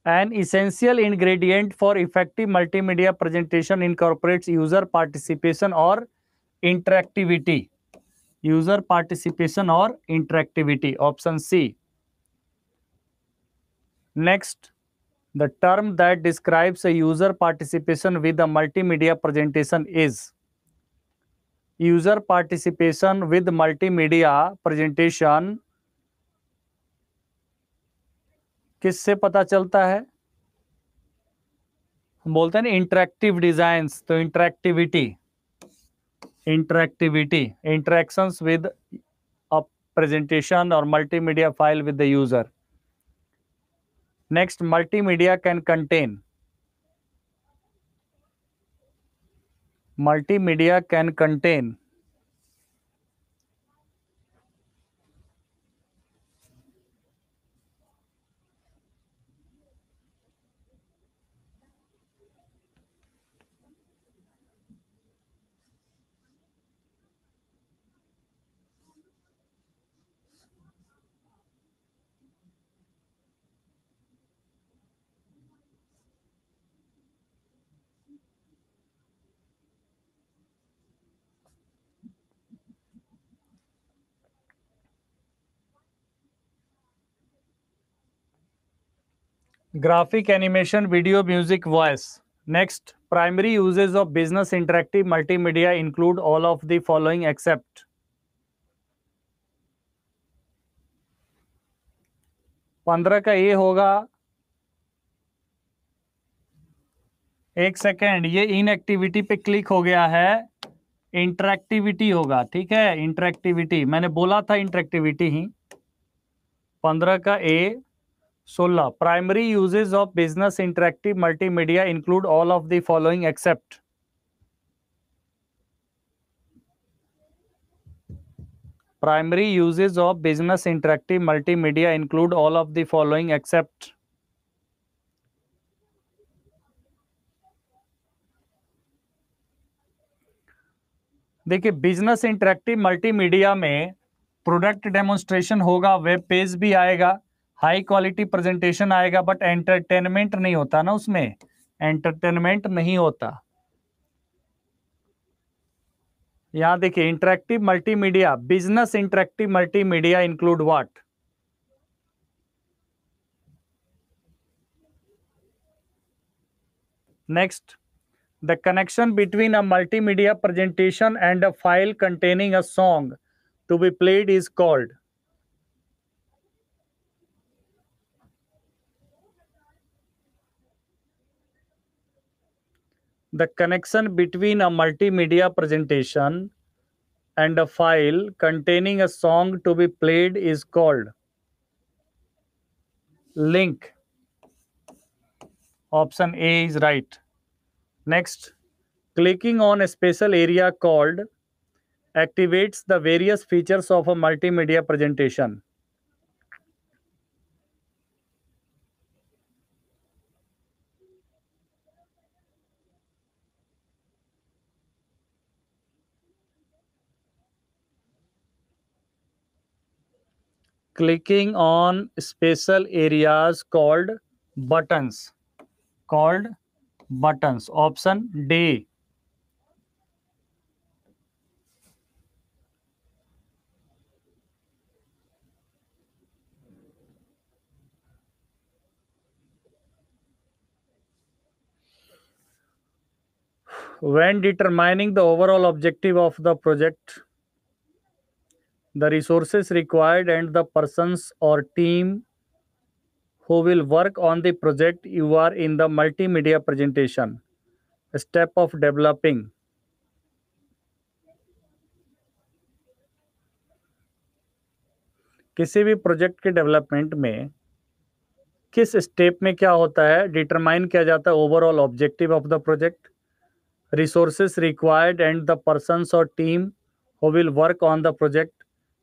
An essential ingredient for effective multimedia presentation incorporates user participation or interactivity. User participation or interactivity. Option C. Next, the term that describes a user participation with a multimedia presentation is. User participation with multimedia presentation किससे पता चलता है? हम बोलते हैं ना interactive designs, तो interactivity, interactions with a presentation or multimedia file with the user. Next, multimedia can contain graphic, animation, video, music, voice. Next, primary uses of business interactive multimedia include all of the following except 15 का ये होगा, एक second, ये inactivity पे click हो गया है, interactivity होगा, ठीक है, इंटरेक्टिविटी मैंने बोला था, इंटरेक्टिविटी ही। 15 का ए। 16 primary uses of business interactive multimedia include all of the following except. Primary uses of business interactive multimedia include all of the following except. देखिए, बिजनेस इंटरेक्टिव मल्टीमीडिया में प्रोडक्ट डेमोन्स्ट्रेशन होगा, web page भी आएगा, high quality presentation आएगा, but entertainment नहीं होता ना उसमें, एंटरटेनमेंट नहीं होता। यहां देखिए, interactive multimedia, business interactive multimedia include what? Next, the connection between a multimedia presentation and a file containing a song to be played is called? The connection between a multimedia presentation and a file containing a song to be played is called link. Option A is right. Next, clicking on a special area called activates the various features of a multimedia presentation. Clicking on special areas called buttons. Option D. When determining the overall objective of the project, the resources required and the persons or team who will work on the project, you are in the multimedia presentation step of developing. किसी भी project के development में किस step में क्या होता है, determine किया जाता है overall objective of the project, resources required and the persons or team who will work on the project,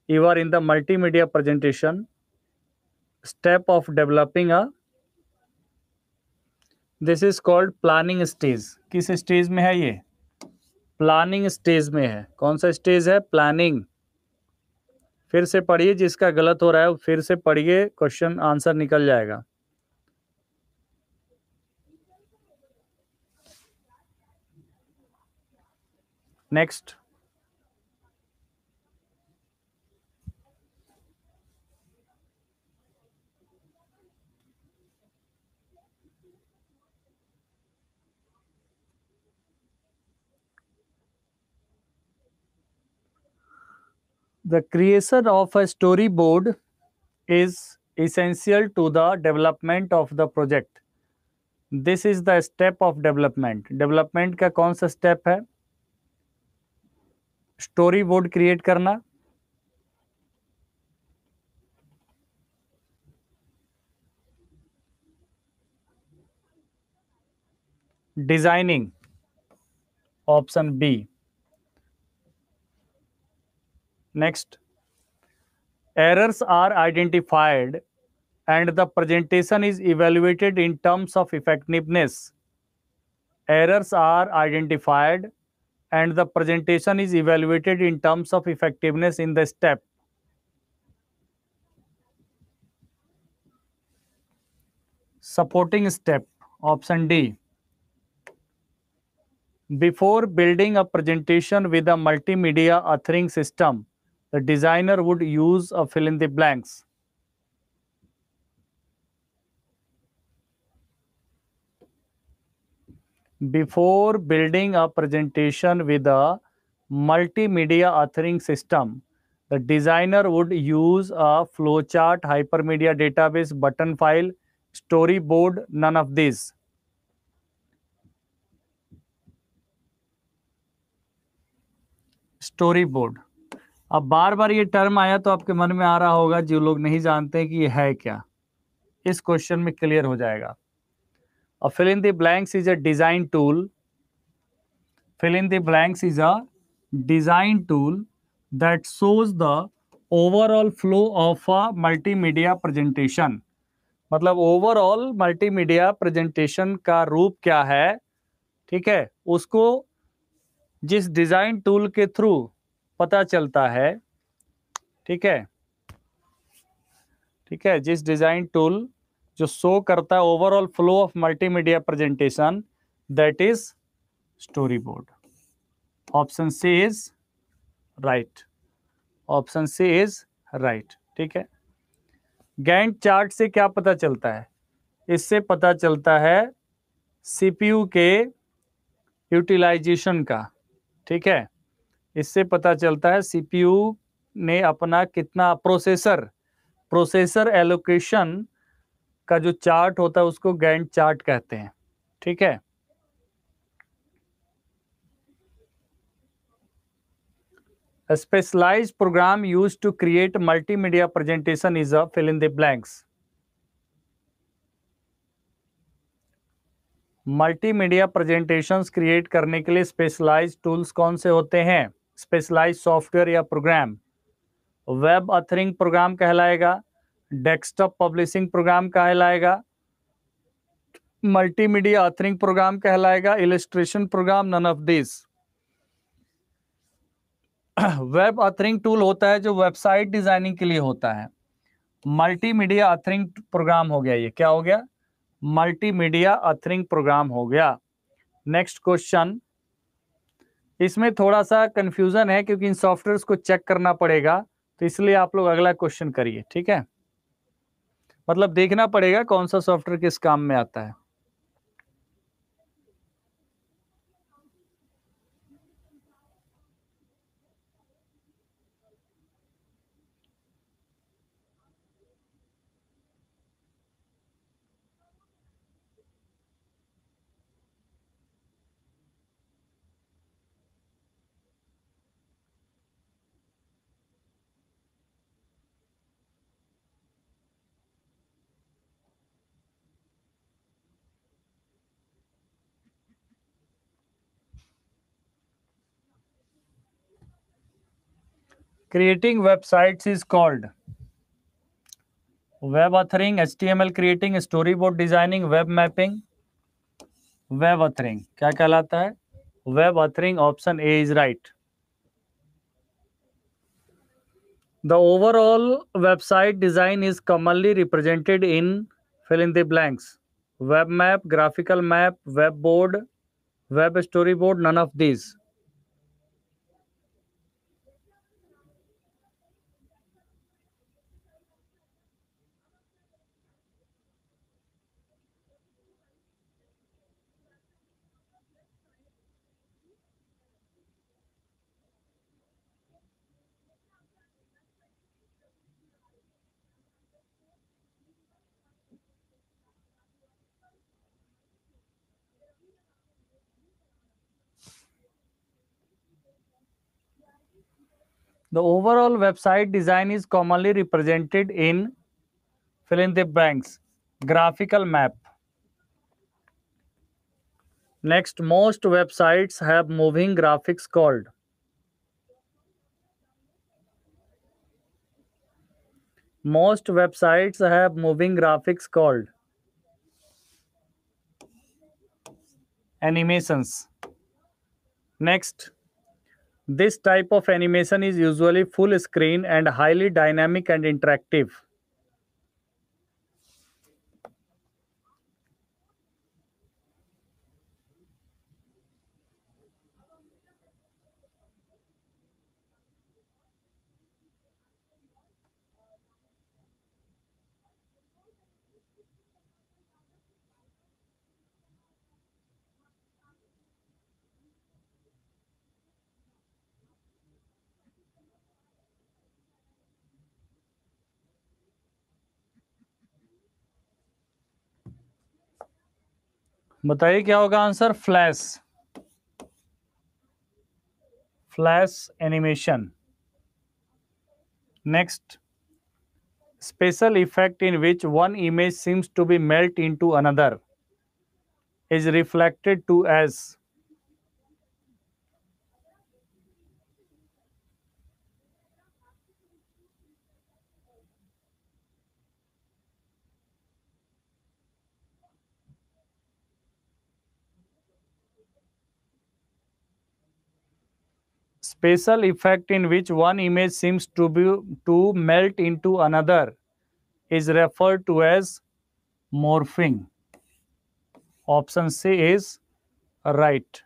you are in the multimedia presentation step of developing a, this is called planning stage. किस stage में है ये? Planning stage में है। कौन सा stage है? Planning. फिर से पढ़िए, जिसका गलत हो रहा है फिर से पढ़िए, क्वेश्चन आंसर निकल जाएगा। Next, the creation of a storyboard is essential to the development of the project. This is the step of development. Development का कौन सा स्टेप है? स्टोरी बोर्ड क्रिएट करना, designing, option B. Next, errors are identified and the presentation is evaluated in terms of effectiveness. Errors are identified and the presentation is evaluated in terms of effectiveness in the step. Supporting step, option D. Before building a presentation with a multimedia authoring system, the designer would use a fill in the blanks. Before building a presentation with a multimedia authoring system, the designer would use a flowchart, hypermedia database, button file, storyboard, none of these. Story board. अब बार बार ये term आया तो आपके मन में आ रहा होगा, जो लोग नहीं जानते कि ये है क्या, इस क्वेश्चन में क्लियर हो जाएगा। A fill in the blanks is a design tool. Fill in the blanks is a design tool that shows the overall flow of a multimedia presentation. मतलब ओवरऑल मल्टीमीडिया प्रेजेंटेशन का रूप क्या है, ठीक है, उसको जिस डिजाइन टूल के थ्रू पता चलता है, ठीक है, ठीक है, जिस डिजाइन टूल जो शो करता है overall flow of multimedia presentation, that is storyboard. Option C is right. Option C is right. ठीक है। गैंट चार्ट से क्या पता चलता है? इससे पता चलता है सीपीयू के यूटिलाइजेशन का। ठीक है, इससे पता चलता है सीपीयू ने अपना कितना प्रोसेसर एलोकेशन का जो चार्ट होता है उसको गैंट चार्ट कहते हैं। ठीक है। A specialized program used to create multimedia presentation is a fill in the blanks. Multimedia presentations create करने के लिए स्पेशलाइज्ड टूल्स कौन से होते हैं? स्पेशलाइज्ड सॉफ्टवेयर या प्रोग्राम। वेब ऑथरिंग प्रोग्राम कहलाएगा, डेस्कटॉप पब्लिशिंग प्रोग्राम कहलाएगा, मल्टीमीडिया ऑथरिंग प्रोग्राम कहलाएगा, illustration program, none of this. Web authoring tool होता है जो वेबसाइट डिजाइनिंग के लिए होता है। मल्टीमीडिया ऑथरिंग प्रोग्राम हो गया, ये क्या हो गया? मल्टीमीडिया ऑथरिंग प्रोग्राम हो गया। नेक्स्ट क्वेश्चन, इसमें थोड़ा सा कंफ्यूजन है क्योंकि इन सॉफ्टवेयर्स को चेक करना पड़ेगा, तो इसलिए आप लोग अगला क्वेश्चन करिए। ठीक है, मतलब देखना पड़ेगा कौन सा सॉफ्टवेयर किस काम में आता है। Creating websites is called web authoring, HTML creating, story board designing, web mapping. Web authoring क्या कहलाता है? Web authoring, option A is right. The overall website design is commonly represented in fill in the blanks. Web map, graphical map, web board, web storyboard, none of these. The overall website design is commonly represented in fill in the blanks. Graphical map. Next, most websites have moving graphics called. Most websites have moving graphics called animations. Next, this type of animation is usually full screen and highly dynamic and interactive. बताइए क्या होगा answer? Flash animation. Next, special effect in which one image seems to be melt into another is reflected to as. Special effect in which one image seems to melt into another is referred to as morphing. Option C is right.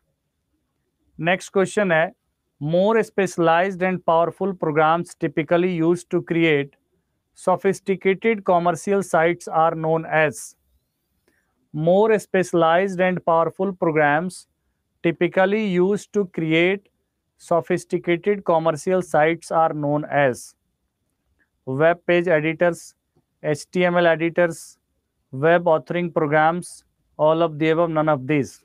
Next question है, more specialized and powerful programs typically used to create sophisticated commercial sites are known as. More specialized and powerful programs typically used to create sophisticated commercial sites are known as web page editors, HTML editors, web authoring programs, all of the above, none of these.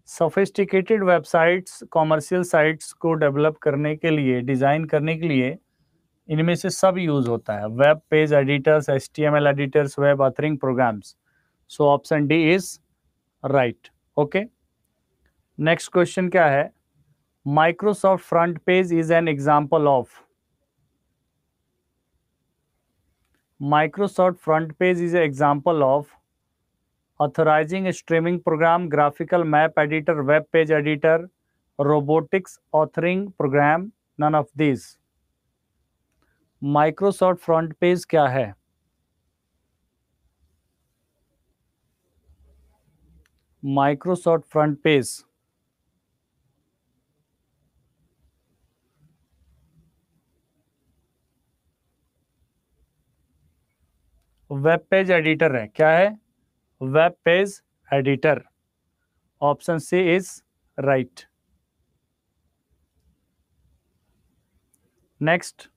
Sophisticated websites, commercial sites को develop करने के लिए, design करने के लिए इनमें से सब यूज़ होता है. Web page editors, HTML editors, web authoring programs. So option D is right. Okay, next question क्या है? Microsoft front page is an example of. Microsoft front page is an example of authorizing a streaming program, graphical map editor, web page editor, robotics authoring program, none of these. Microsoft front page क्या है? Microsoft front page web page editor है. क्या है? Web page editor. Option C is right. Next,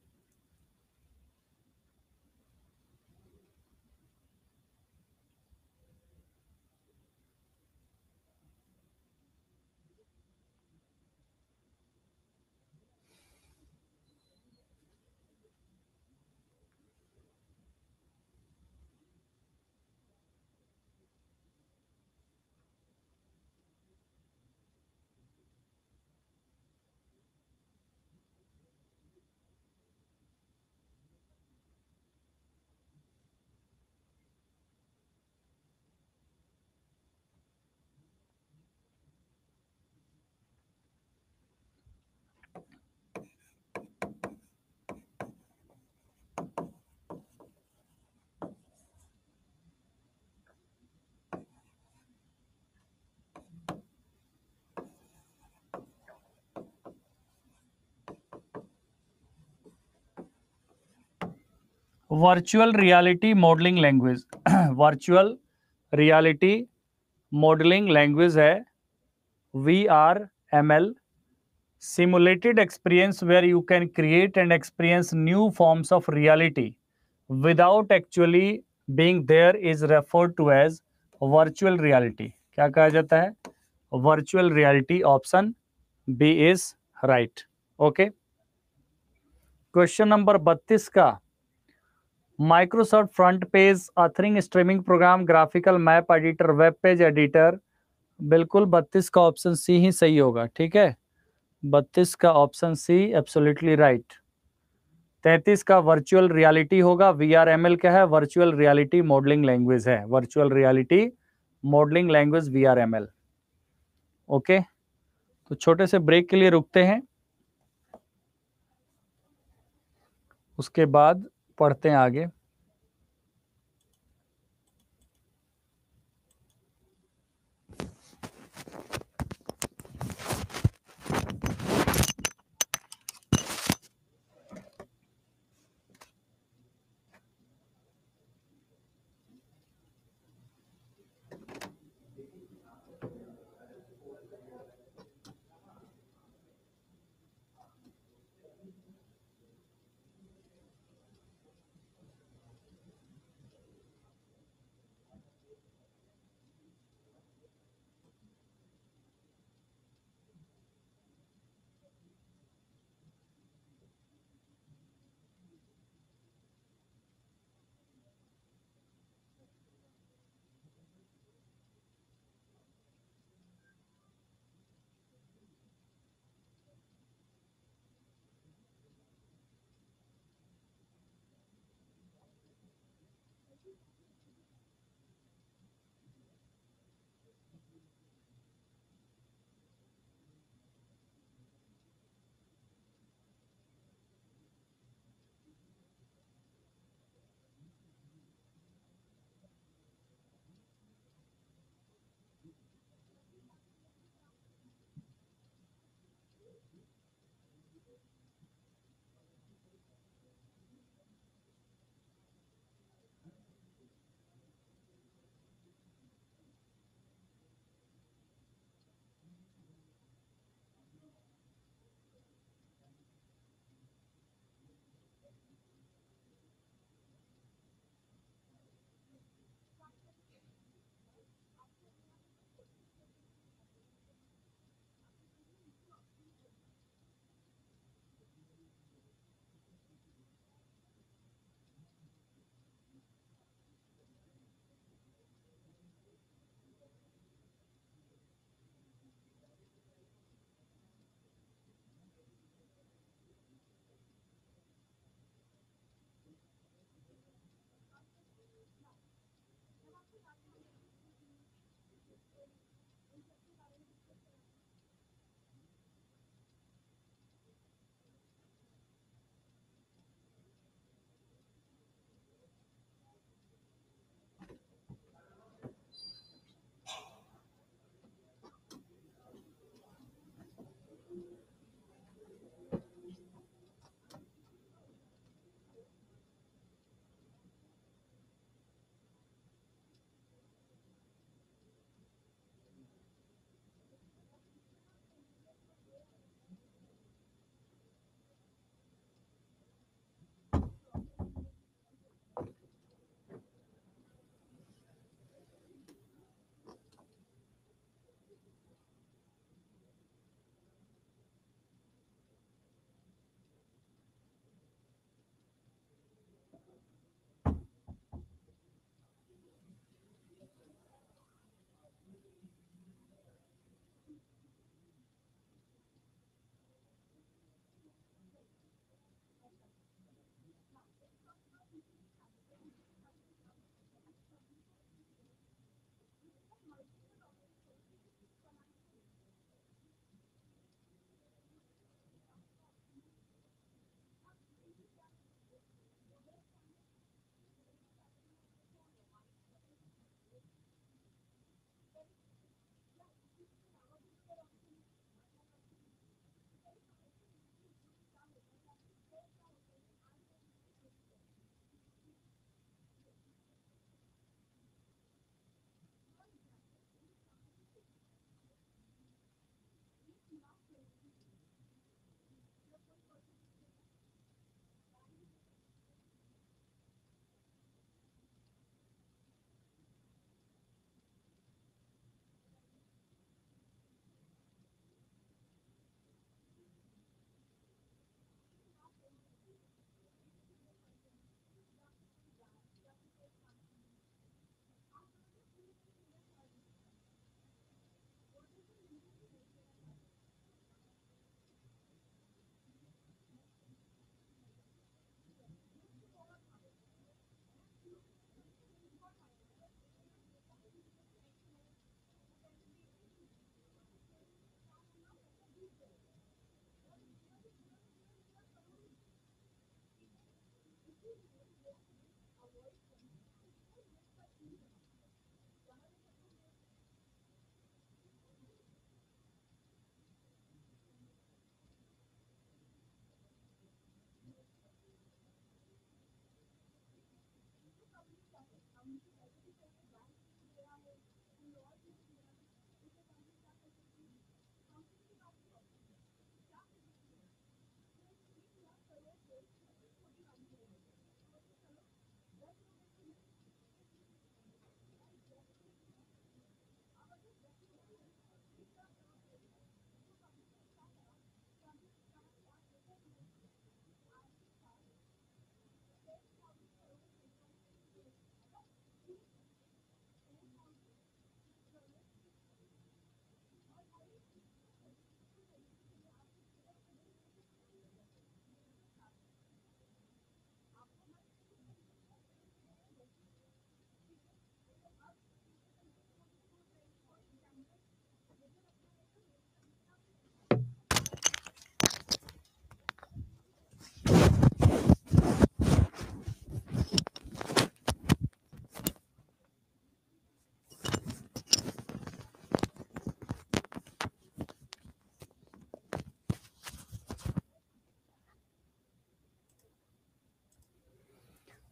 virtual reality modelling language. Virtual reality modelling language है VR ML, simulated experience where you can create and experience new forms of reality without actually being there is referred to as virtual reality. क्या कहा जाता है? Virtual reality. Option B is right. Okay. Question number 32 का, Microsoft front page, authoring streaming program, graphical map editor, web page editor. बिल्कुल 32 का option C ही सही होगा। ठीक है, 32 का ऑप्शन सी एब्सोल्युटली राइट। 33 का वर्चुअल रियलिटी होगा। VRML क्या है? वर्चुअल रियलिटी मॉडलिंग लैंग्वेज है। Virtual reality modelling language VRML। Okay, तो छोटे से ब्रेक के लिए रुकते हैं, उसके बाद पढ़ते हैं आगे।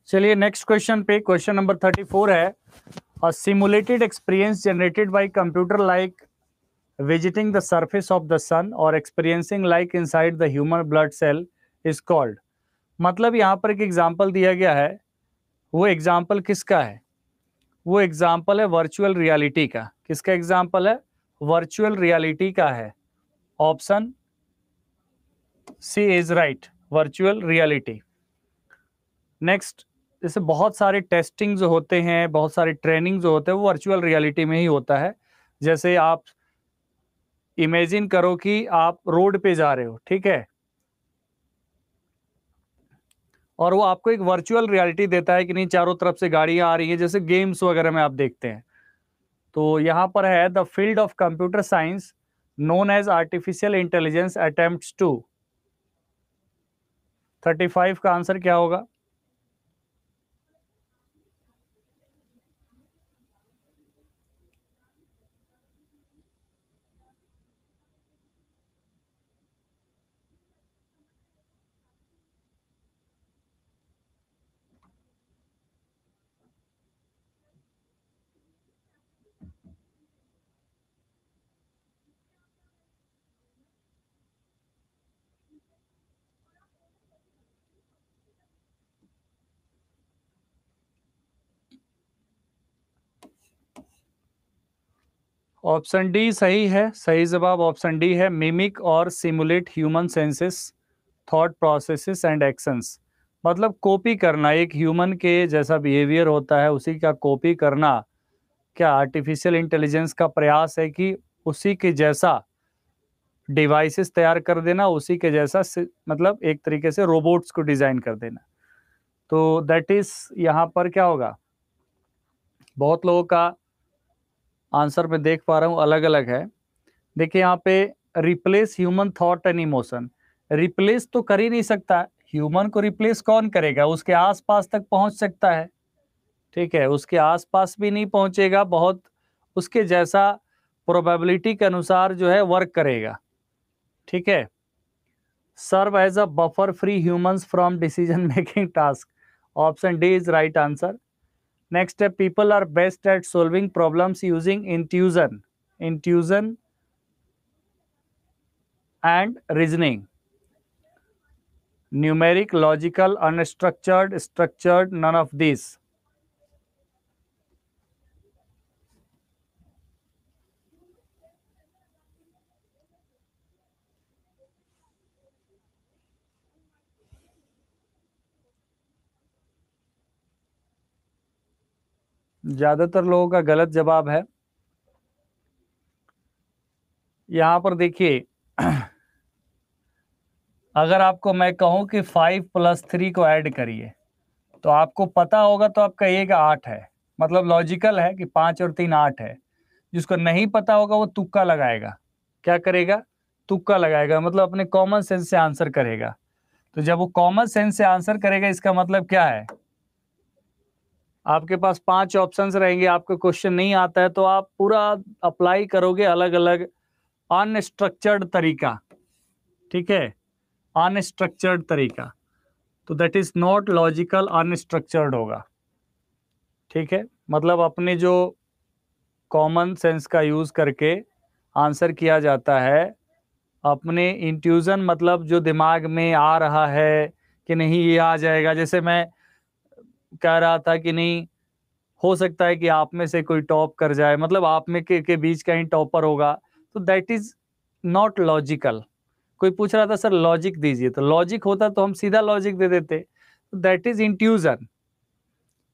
चलिए नेक्स्ट क्वेश्चन पे, क्वेश्चन नंबर 34 है, a simulated experience generated by computer like visiting the surface of the sun or experiencing like inside the human blood cell is called। मतलब यहाँ पर एक एग्जाम्पल दिया गया है, वो एग्जाम्पल किसका है? वो एग्जाम्पल है वर्चुअल रियलिटी का। किसका एग्जाम्पल है? वर्चुअल रियलिटी का है। Option C is right, virtual reality. Next, जैसे बहुत सारे टेस्टिंग जो होते हैं, बहुत सारे ट्रेनिंग जो होते हैं, वो वर्चुअल रियलिटी में ही होता है। जैसे आप इमेजिन करो कि आप रोड पे जा रहे हो, ठीक है, और वो आपको एक वर्चुअल रियलिटी देता है कि नहीं चारों तरफ से गाड़ियां आ रही हैं, जैसे गेम्स वगैरह में आप देखते हैं। तो यहाँ पर है the field of computer science known as artificial intelligence attempts to. 35 का आंसर क्या होगा? ऑप्शन डी सही है। सही जवाब ऑप्शन डी है, मिमिक और simulate human senses, thought processes and actions. मतलब कॉपी करना, एक ह्यूमन के जैसा बिहेवियर होता है उसी का कॉपी करना। क्या आर्टिफिशियल इंटेलिजेंस का प्रयास है कि उसी के जैसा डिवाइसेस तैयार कर देना, उसी के जैसा मतलब एक तरीके से रोबोट्स को डिजाइन कर देना। तो दैट इज, यहाँ पर क्या होगा? बहुत लोगों का आंसर मैं देख पा रहा हूँ अलग अलग है। देखिए यहाँ पे, replace human thought and emotion. Replace तो कर ही नहीं सकता, ह्यूमन को रिप्लेस कौन करेगा? उसके आसपास तक पहुंच सकता है, ठीक है, उसके आसपास भी नहीं पहुंचेगा, बहुत उसके जैसा प्रोबेबिलिटी के अनुसार जो है वर्क करेगा, ठीक है। Serve as a buffer free humans from decision making task. Option D is right answer. Next है, people are best at solving problems using intuition, intuition and reasoning. Numeric, logical, unstructured, structured, none of this. ज्यादातर लोगों का गलत जवाब है। यहां पर देखिए, अगर आपको मैं कहूं कि 5 + 3 को ऐड करिए, तो आपको पता होगा तो आप कहिएगा 8 है, मतलब लॉजिकल है कि 5 और 3 8 है। जिसको नहीं पता होगा वो तुक्का लगाएगा। क्या करेगा? तुक्का लगाएगा, मतलब अपने कॉमन सेंस से आंसर करेगा। तो जब वो कॉमन सेंस से आंसर करेगा, इसका मतलब क्या है? आपके पास 5 ऑप्शंस रहेंगे, आपको क्वेश्चन नहीं आता है तो आप पूरा अप्लाई करोगे अलग अलग अनस्ट्रक्चर्ड तरीका, ठीक है, अनस्ट्रक्चर्ड तरीका। तो that is not logical, unstructured होगा, ठीक है। मतलब अपने जो कॉमन सेंस का यूज करके आंसर किया जाता है, अपने इंट्यूजन, मतलब जो दिमाग में आ रहा है कि नहीं ये आ जाएगा। जैसे मैं कह रहा था कि नहीं, हो सकता है कि आप में से कोई टॉप कर जाए, मतलब आप में के बीच का ही टॉपर होगा, तो दैट इज नॉट लॉजिकल। कोई पूछ रहा था सर लॉजिक दीजिए, तो लॉजिक होता तो हम सीधा लॉजिक दे देते। That is intuition.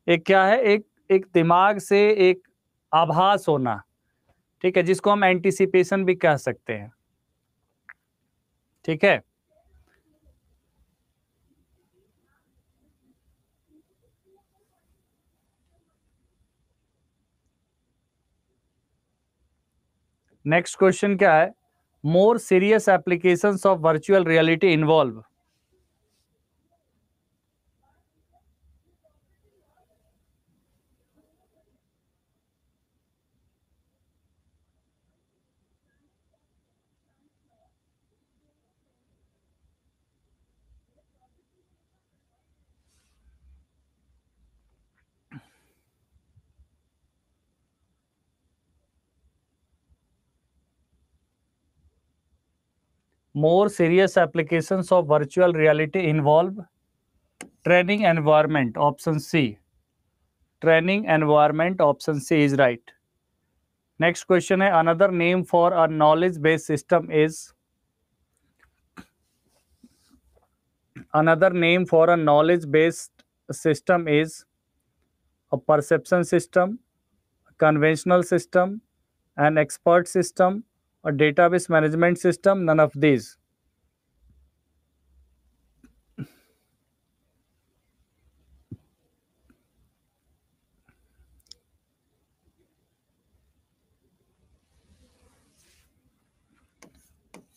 एक क्या है? एक एक दिमाग से एक आभास होना, ठीक है, जिसको हम एंटिसिपेशन भी कह सकते हैं, ठीक है। नेक्स्ट क्वेश्चन क्या है? More serious applications of virtual reality involve. More serious applications of virtual reality involve training environment. Option C. Training environment. Option C is right. Next question है, another name for a knowledge based system is, another name for a knowledge based system is a perception system, a conventional system, an expert system, a database management system, none of these.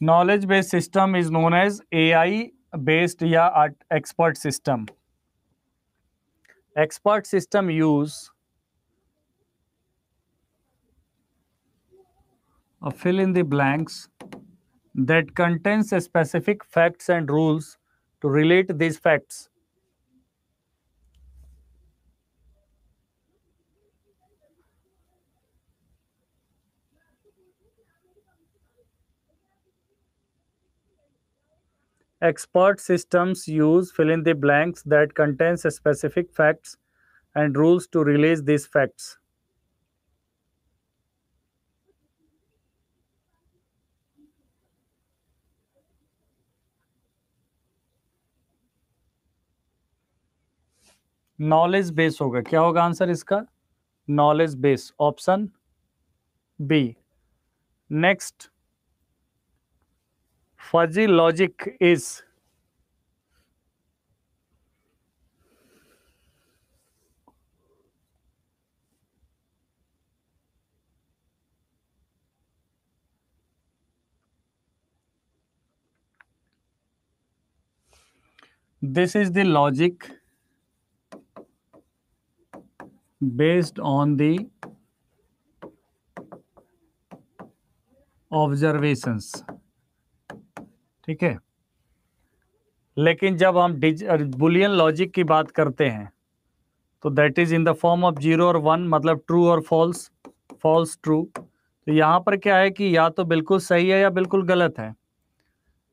Knowledge based system is known as AI based या expert system. Expert system use a fill in the blanks that contains specific facts and rules to relate these facts. Expert systems use fill in the blanks that contains specific facts and rules to relate these facts. Knowledge base होगा, क्या होगा answer इसका? Knowledge base, option B. Next, fuzzy logic is, this is the logic based on the observations. ठीक है, लेकिन जब हम Boolean logic की बात करते हैं तो that is in the form of 0 और 1, मतलब ट्रू और फॉल्स, फॉल्स ट्रू. तो यहाँ पर क्या है कि या तो बिल्कुल सही है या बिल्कुल गलत है.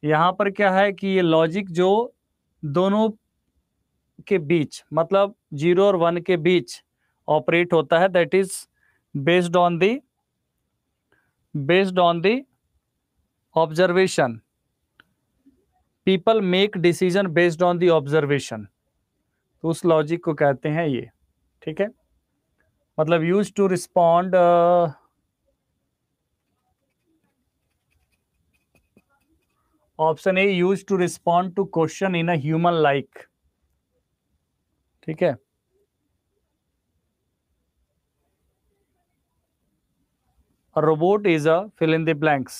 यहाँ पर क्या है कि ये लॉजिक जो दोनों के बीच, मतलब 0 और 1 के बीच ऑपरेट होता है, that is based on the observation. People make decision based on the observation. तो उस लॉजिक को कहते हैं ये. ठीक है, मतलब use to respond, option A, use to respond to question in a human like. ठीक है, a robot is a fill in the blanks.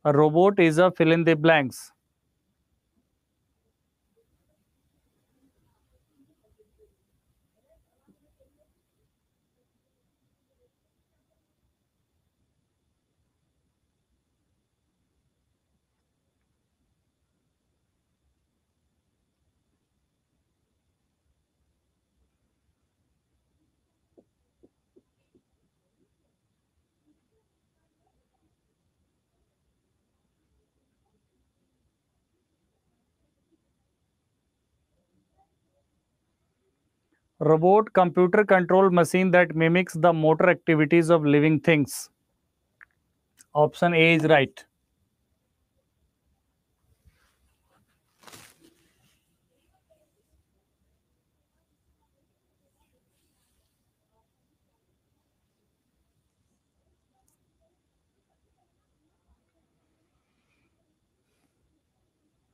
A robot is a fill in the blanks. Robot, computer controlled machine that mimics the motor activities of living things. Option A is right.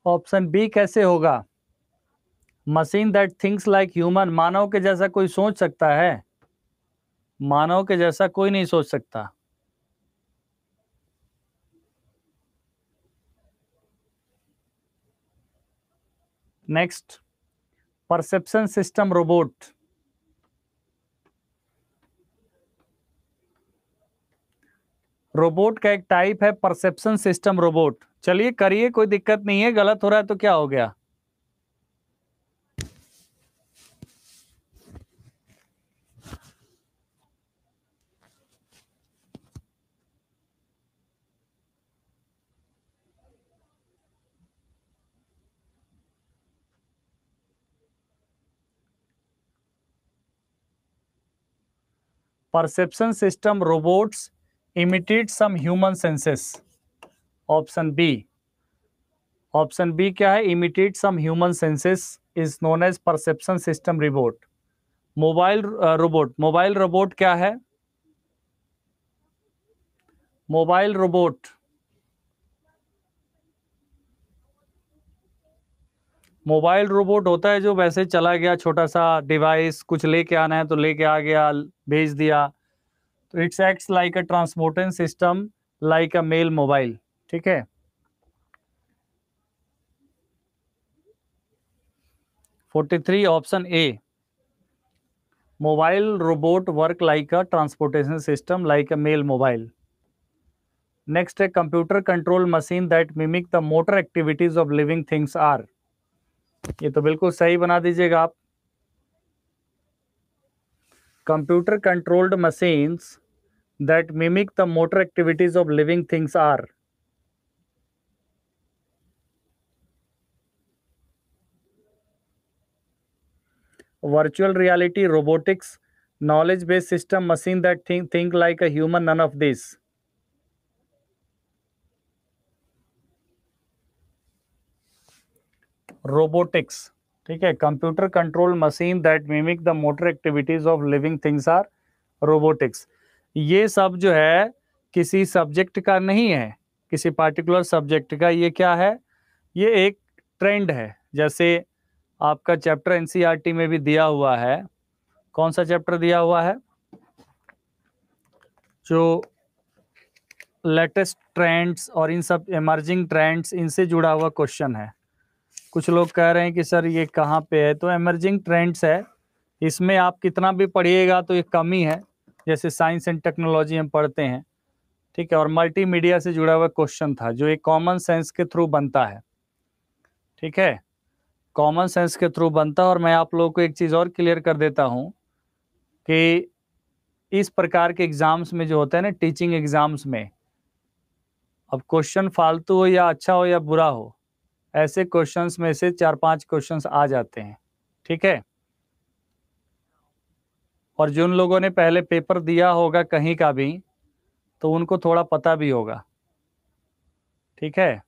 Option B कैसे होगा? Machine that thinks like human, मानव के जैसा कोई सोच सकता है? मानव के जैसा कोई नहीं सोच सकता. Next, perception system robot. Robot का एक टाइप है परसेप्शन सिस्टम रोबोट. चलिए करिए, कोई दिक्कत नहीं है. गलत हो रहा है तो क्या हो गया? Perception system robots imitate some human senses. Option B, option B क्या है? Imitate some human senses is known as perception system robot. Mobile robot, mobile robot क्या है? मोबाइल रोबोट, मोबाइल रोबोट होता है जो वैसे चला गया, छोटा सा डिवाइस, कुछ लेके आना है तो लेके आ गया, भेज दिया। तो it's acts like a transportation system like a mail mobile. ठीक है, 43 option A, mobile robot work like a transportation system like a mail mobile. Next है computer control machine that mimic the motor activities of living things are. ये तो बिल्कुल सही बना दीजिएगा आप। Computer controlled machines that mimic the motor activities of living things are. virtual reality, robotics, knowledge based system, machine that think like a human, none of this। Robotics, ठीक है, computer control machine that mimic the motor activities of living things are robotics. ये सब जो है किसी subject का नहीं है, किसी पार्टिकुलर सब्जेक्ट का। ये क्या है? ये एक ट्रेंड है। जैसे आपका चैप्टर एनसीईआरटी में भी दिया हुआ है। कौन सा चैप्टर दिया हुआ है? जो लेटेस्ट ट्रेंड्स और इन सब इमर्जिंग ट्रेंड्स, इनसे जुड़ा हुआ क्वेश्चन है। कुछ लोग कह रहे हैं कि सर ये कहाँ पे है, तो इमर्जिंग ट्रेंड्स है। इसमें आप कितना भी पढ़िएगा तो ये कम ही है। जैसे साइंस एंड टेक्नोलॉजी हम पढ़ते हैं, ठीक है, और मल्टीमीडिया से जुड़ा हुआ क्वेश्चन था जो एक कॉमन सेंस के थ्रू बनता है। ठीक है, कॉमन सेंस के थ्रू बनता है। और मैं आप लोगों को एक चीज़ और क्लियर कर देता हूँ कि इस प्रकार के एग्जाम्स में जो होता है ना, टीचिंग एग्जाम्स में, अब क्वेश्चन फालतू हो या अच्छा हो या बुरा हो, ऐसे क्वेश्चंस में से 4-5 क्वेश्चंस आ जाते हैं। ठीक है, और जिन लोगों ने पहले पेपर दिया होगा कहीं का भी, तो उनको थोड़ा पता भी होगा। ठीक है,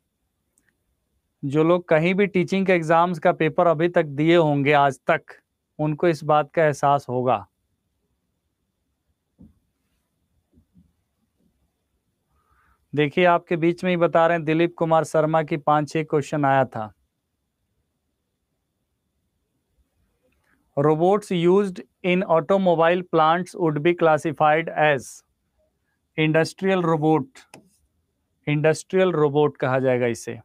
जो लोग कहीं भी टीचिंग के एग्जाम्स का पेपर अभी तक दिए होंगे आज तक, उनको इस बात का एहसास होगा। देखिए, आपके बीच में ही बता रहे हैं, दिलीप कुमार शर्मा की 5-6 क्वेश्चन आया था। Robots used in automobile plants would be classified as industrial robot. Industrial robot कहा जाएगा इसे।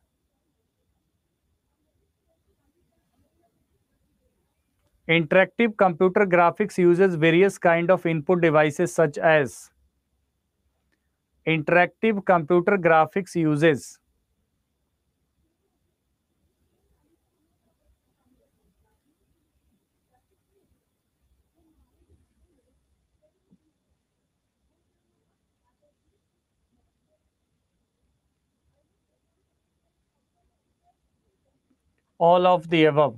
Interactive computer graphics uses various kind of input devices such as. Interactive computer graphics uses all of the above।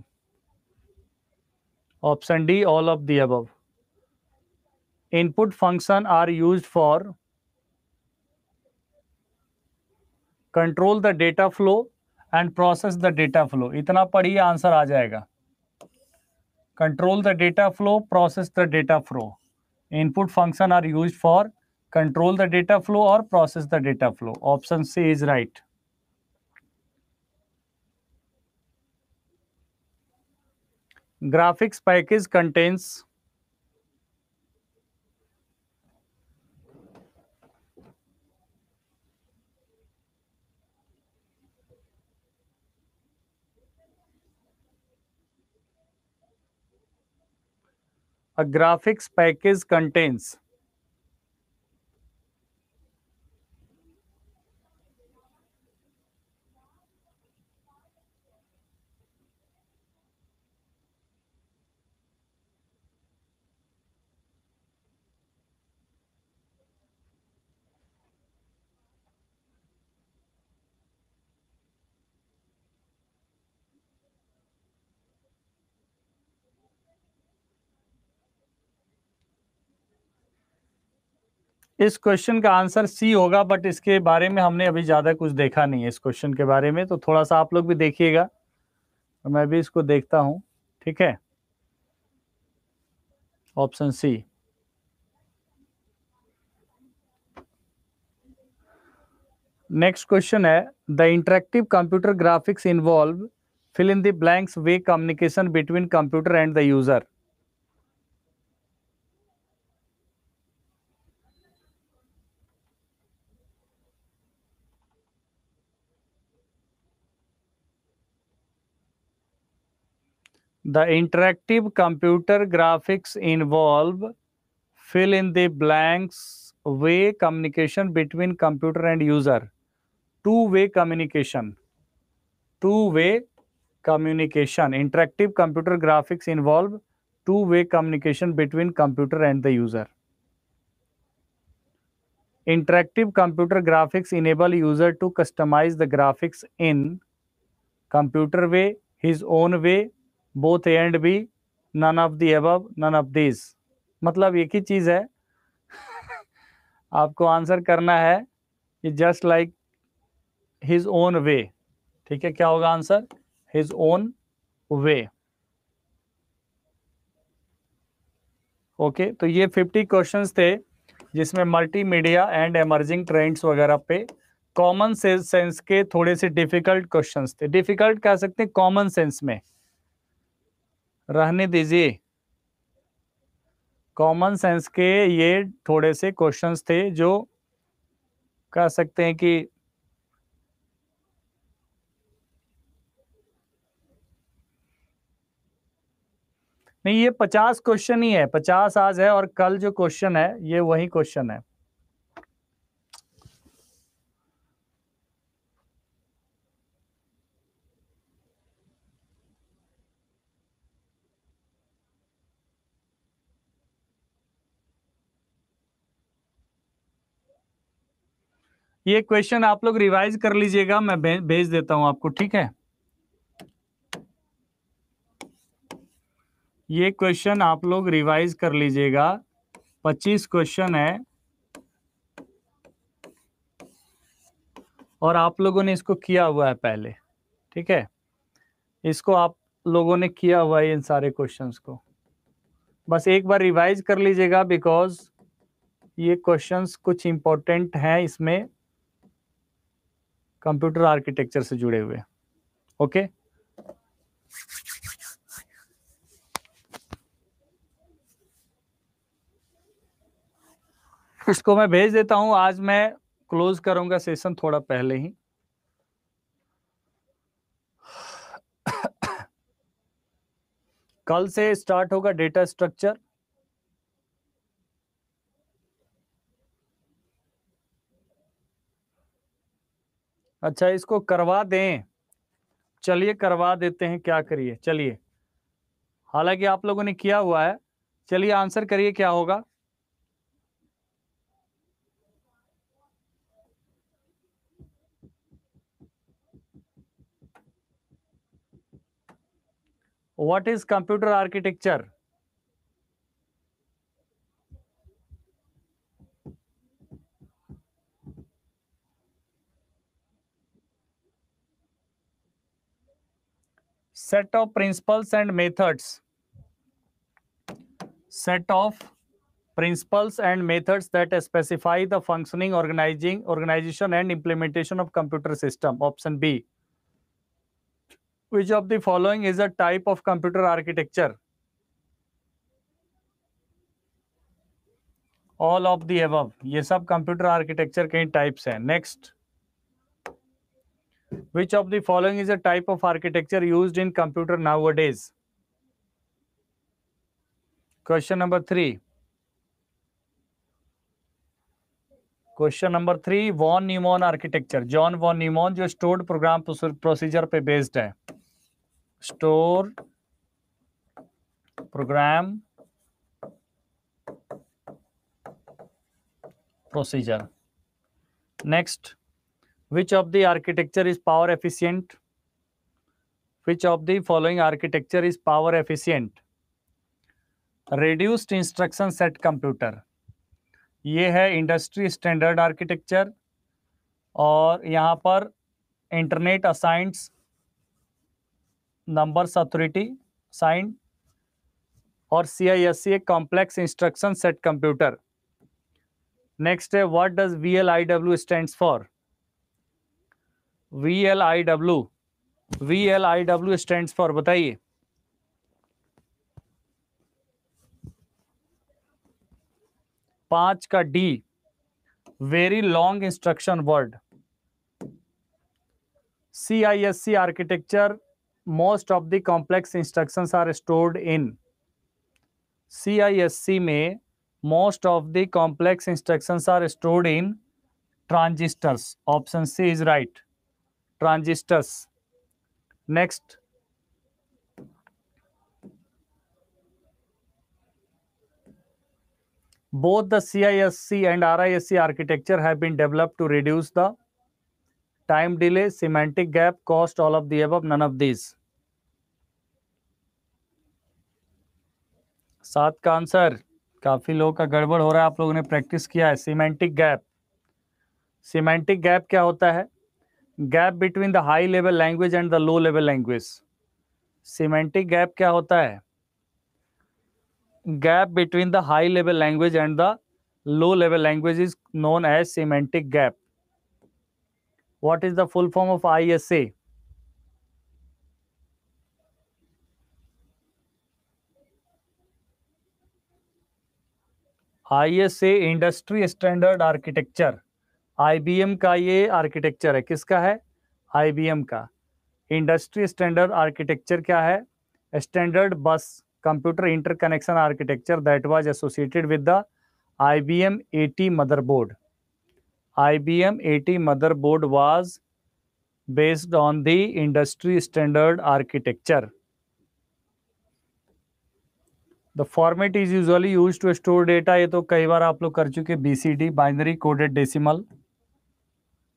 Option D, all of the above। Input function are used for control the data flow and process the data flow। इतना पढ़िए, answer आ जाएगा। Control the data flow, process the data flow। Input function are used for control the data flow or process the data flow। Option C is right। Graphics package contains a graphics package contains इस question का answer C होगा, but इसके बारे में हमने अभी ज़्यादा कुछ देखा नहीं है इस क्वेश्चन के बारे में, तो थोड़ा सा आप लोग भी देखिएगा, तो मैं भी इसको देखता हूँ। ठीक है, ऑप्शन सी। नेक्स्ट क्वेश्चन है, the interactive computer graphics involve fill in the blanks way communication between computer and the user. The interactive computer graphics involve fill in the blanks way communication between computer and user. Two-way communication. Two-way communication. Interactive computer graphics involve two-way communication between computer and the user. Interactive computer graphics enable user to customize the graphics in computer way, his own way, both A and B, none of the above, none of these. मतलब एक ही चीज है, आपको answer करना है कि just like his own way. ठीक है, क्या होगा answer? His own way. Okay, तो ये 50 क्वेश्चंस थे जिसमें मल्टीमीडिया एंड एमर्जिंग ट्रेंड्स वगैरह पे कॉमन सेंस के थोड़े से डिफिकल्ट क्वेश्चंस थे। डिफिकल्ट कह सकते हैं, कॉमन सेंस में रहने दीजिए। कॉमन सेंस के ये थोड़े से क्वेश्चंस थे जो कह सकते हैं कि नहीं, ये 50 क्वेश्चन ही है, 50 आज है और कल जो क्वेश्चन है ये वही क्वेश्चन है। ये क्वेश्चन आप लोग रिवाइज कर लीजिएगा, मैं भेज देता हूं आपको। ठीक है, ये क्वेश्चन आप लोग रिवाइज कर लीजिएगा, 25 क्वेश्चन है और आप लोगों ने इसको किया हुआ है पहले। ठीक है, इसको आप लोगों ने किया हुआ है इन सारे क्वेश्चंस को, बस एक बार रिवाइज कर लीजिएगा, बिकॉज ये क्वेश्चंस कुछ इंपॉर्टेंट हैं इसमें, कंप्यूटर आर्किटेक्चर से जुड़े हुए। ओके, इसको मैं भेज देता हूं। आज मैं क्लोज करूंगा सेशन थोड़ा पहले ही। कल से स्टार्ट होगा डेटा स्ट्रक्चर। अच्छा, इसको करवा दें, चलिए करवा देते हैं, क्या करिए, चलिए, हालांकि आप लोगों ने किया हुआ है। चलिए आंसर करिए, क्या होगा? What is computer architecture? Set of principles and methods. Set of principles and methods that specify the functioning, organization and implementation of computer system. Option B. Which of the following is a type of computer architecture? All of the above. ये सब computer architecture के types हैं। Next, which of the following is a type of architecture used in computer nowadays? Question number 3. Question number 3, von Neumann architecture. John von Neumann जो stored program procedure पे based है, store program procedure. Next, which of the architecture is power efficient? Which of the following architecture is power efficient? Reduced instruction set computer, ये है industry standard architecture, और यहाँ पर internet assigned numbers authority signed, और CISC एक complex instruction set computer. Next है what does VLIW stands for. VLIW, VLIW stands for, बताइए। 5 का D, very long instruction word. CISC architecture, most of the complex instructions are stored in. CISC में most of the complex instructions are stored in transistors. Option C is right, transistors. Next, both the CISC and RISC architecture have been developed to reduce the time delay, semantic gap, cost, all of the above, none of these। 7 का answer. काफी लोगों का गड़बड़ हो रहा है, आप लोगों ने प्रैक्टिस किया है। सिमेंटिक गैप, सिमेंटिक गैप क्या होता है? Gap between the high level language and the low level language. Semantic gap क्या होता है? Gap between the high level language and the low level language is known as semantic gap. What is the full form of ISA? ISA industry standard architecture. IBM का ये architecture है। किसका है? IBM का। Industry standard architecture क्या है? Standard बस computer interconnection architecture that was associated with the IBM 80 motherboard. IBM 80 motherboard was based on the industry standard architecture. The format is usually used to store data. ये तो कई बार आप लोग कर चुके। BCD, binary coded decimal.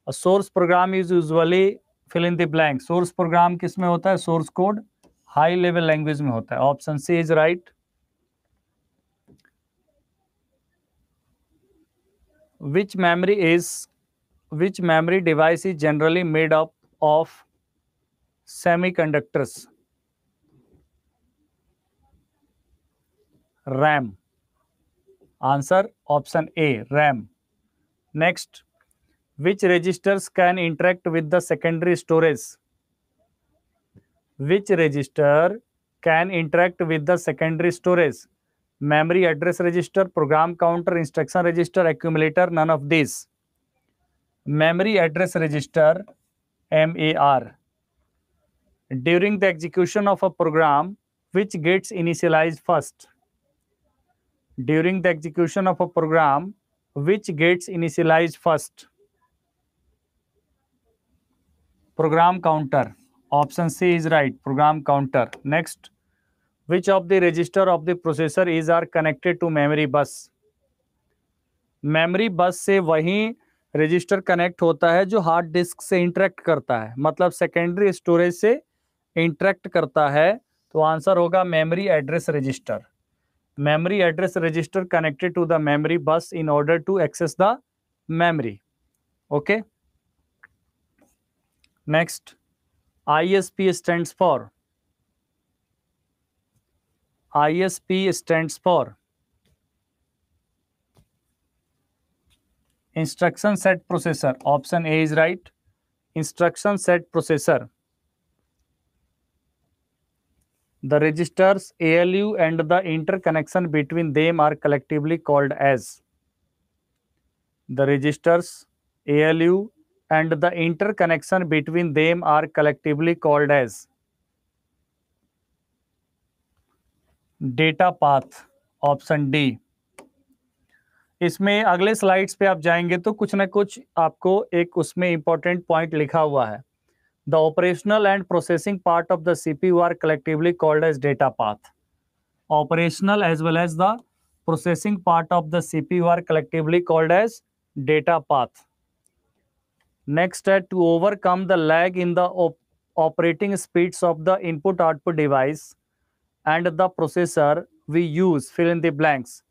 A source program is usually fill in the blank. Source program किस में होता है? Source code high level language में होता है। Option C is right. Which memory device is generally made up of semiconductors? RAM. Answer option A, RAM. Next, which registers can interact with the secondary storage? Which register can interact with the secondary storage? Memory address register, program counter, instruction register, accumulator, none of these. Memory address register, MAR. During the execution of a program, which gets initialized first? During the execution of a program, which gets initialized first? Program counter. Option C is right, program counter. Next, which of the register of the processor is are connected to memory bus? Memory bus से वही register connect होता है जो hard disk से interact करता है, मतलब secondary storage से इंटरेक्ट करता है। तो आंसर होगा memory address register. Memory address register connected to the memory bus in order to access the memory. Okay. Next, ISP stands for. ISP stands for instruction set processor. Option A is right. Instruction set processor. The registers ALU and the interconnection between them are collectively called as. The registers ALU and the interconnection between them are collectively called as. Data path. Option D. इसमें अगले slides पे आप जाएंगे तो कुछ ना कुछ आपको एक उसमें इंपॉर्टेंट पॉइंट लिखा हुआ है। The operational and processing part of the CPU are collectively called as data path. Operational as well as the processing part of the CPU are collectively called as data path. Next, to overcome the lag in the operating speeds of the input-output device and the processor, we use fill in the blanks.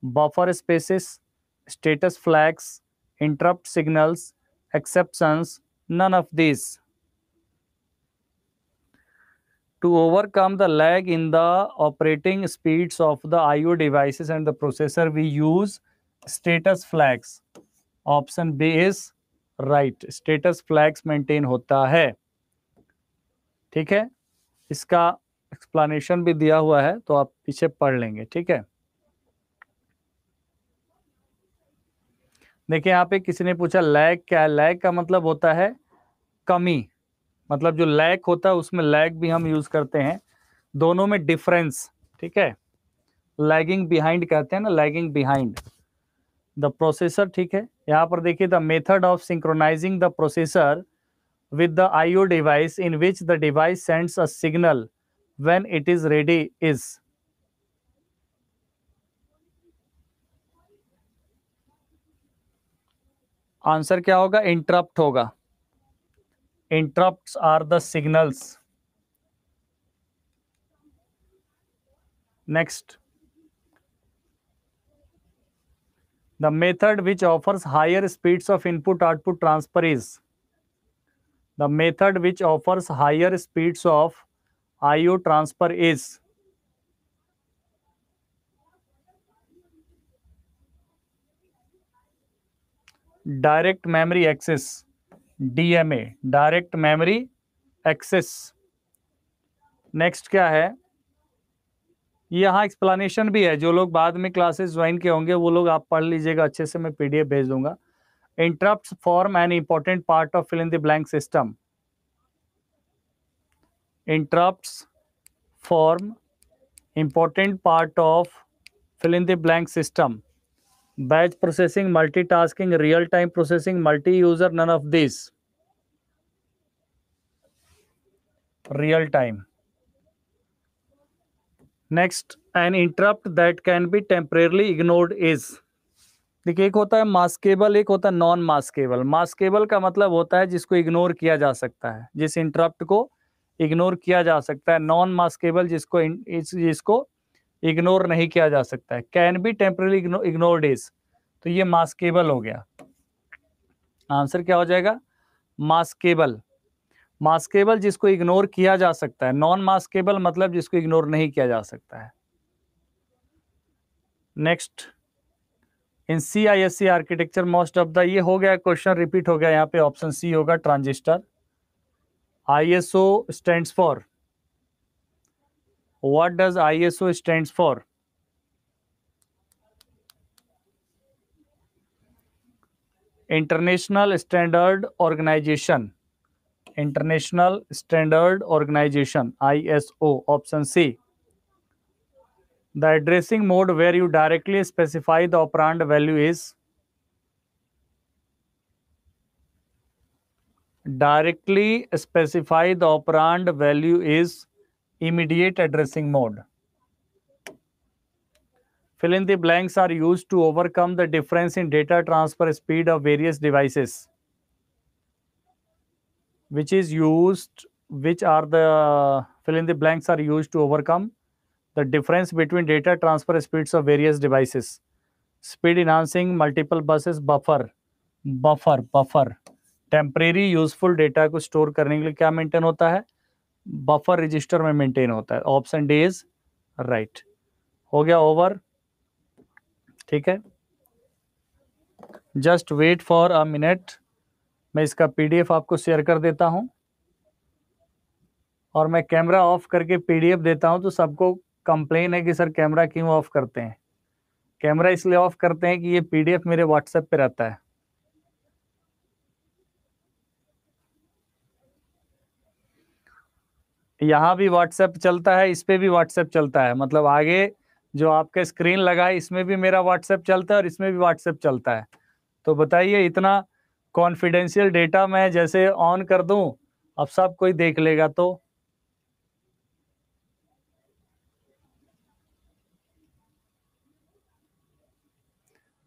Buffer spaces, status flags, interrupt signals, exceptions, none of these. To overcome the lag in the operating speeds of the I/O devices and the processor, we use status flags. Option B is right. Status flags maintain होता है. ठीक है, इसका explanation भी दिया हुआ है तो आप पीछे पढ़ लेंगे. ठीक है, देखिए यहाँ पे किसी ने पूछा लैग क्या है. लैग का मतलब होता है कमी. मतलब जो लैग होता है उसमें लैग भी हम यूज करते हैं. दोनों में डिफरेंस. ठीक है, लैगिंग बिहाइंड कहते हैं ना, लैगिंग बिहाइंड द प्रोसेसर. ठीक है, यहाँ पर देखिए the method of synchronising the processor with the I/O device in which the device sends a signal when it is ready is. Answer क्या होगा? इंटरप्ट होगा. Interrupts are the signals. Next, the method which offers higher speeds of input-output transfer is. The method which offers higher speeds of I/O transfer is. Direct memory access, DMA, direct memory access. Next क्या है? यहाँ explanation भी है. जो लोग बाद में classes join किए होंगे वो लोग आप पढ़ लीजिएगा अच्छे से, मैं PDF भेज दूंगा. Interrupts form an important part of fill in the blank system. Interrupts form important part of fill in the blank system. Batch processing, multitasking, real time processing, multi user, none of these. Real time. Next, an interrupt that can be temporarily ignored is. देखिए, एक होता है maskable, एक होता है non maskable. Maskable का मतलब होता है जिसको इग्नोर किया जा सकता है, जिस इंटरप्ट को इग्नोर किया जा सकता है. नॉन मास्केबल जिसको इग्नोर नहीं किया जा सकता है. Can be temporary ignored is, तो ये मास्केबल हो गया. आंसर क्या हो जाएगा? मास्केबल. मास्केबल जिसको इग्नोर किया जा सकता है. नॉन मास्केबल मतलब जिसको इग्नोर नहीं किया जा सकता है. Next, in CISC architecture most of the, ये हो गया क्वेश्चन, रिपीट हो गया. यहाँ पे ऑप्शन सी होगा transistor. ISO stands for, what does ISO stands for? International standard organization. International standard organization, ISO. Option C. The addressing mode where you directly specify the operand value is. Directly specify the operand value is immediate addressing mode. Fill in the blanks are used to overcome the difference in data transfer speed of various devices. Which are the fill in the blanks are used to overcome the difference between data transfer speeds of various devices. Speed enhancing, multiple buses, buffer. Temporary useful data को store करने के लिए क्या maintain होता है? Buffer register में maintain होता है. Option D is right. हो गया ओवर. ठीक है, just wait for a minute. मैं इसका PDF आपको शेयर कर देता हूं और मैं कैमरा ऑफ करके PDF देता हूं. तो सबको कंप्लेन है कि सर कैमरा क्यों ऑफ करते हैं? कैमरा इसलिए ऑफ करते हैं कि ये PDF मेरे WhatsApp पे रहता है. यहाँ भी WhatsApp चलता है, इस पे भी WhatsApp चलता है. मतलब आगे जो आपका स्क्रीन लगा है इसमें भी मेरा WhatsApp चलता है और इसमें भी WhatsApp चलता है. तो बताइए, इतना कॉन्फिडेंशियल डेटा मैं जैसे ऑन कर दूं, अब सब कोई देख लेगा तो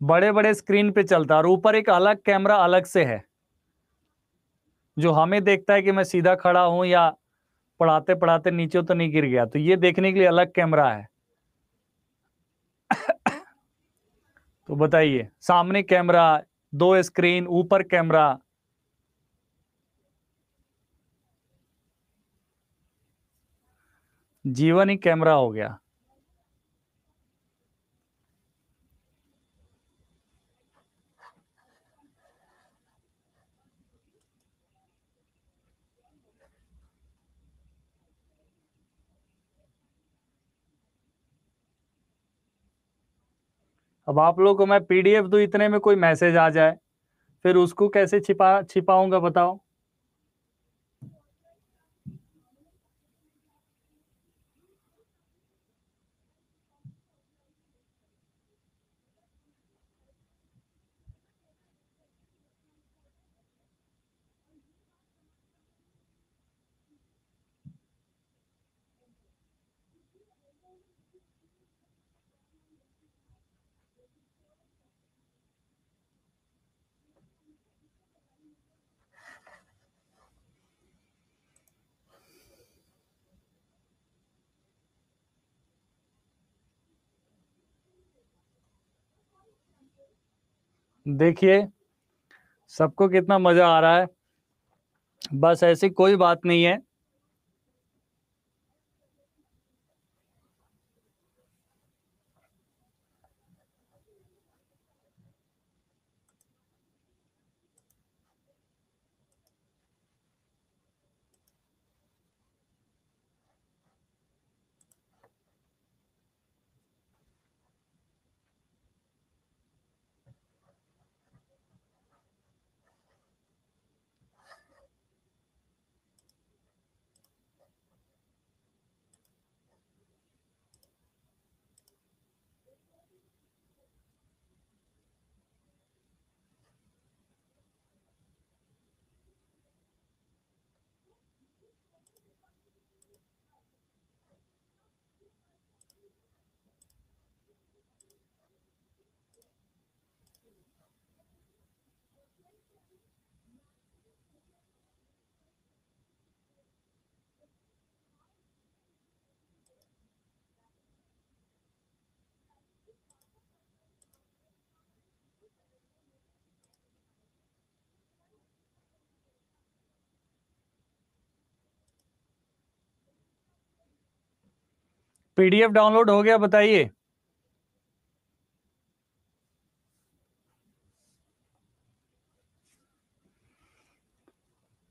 बड़े बड़े स्क्रीन पे चलता है और ऊपर एक अलग कैमरा अलग से है जो हमें देखता है कि मैं सीधा खड़ा हूं या पढ़ाते पढ़ाते नीचे तो नहीं गिर गया. तो ये देखने के लिए अलग कैमरा है. तो बताइए, सामने कैमरा, दो स्क्रीन, ऊपर कैमरा। जीवन ही कैमरा हो गया। अब आप लोगों को मैं पीडीएफ दूं, इतने में कोई मैसेज आ जाए, फिर उसको कैसे छिपाऊंगा बताओ। देखिए सबको कितना मजा आ रहा है। बस ऐसी कोई बात नहीं है। पीडीएफ डाउनलोड हो गया, बताइए।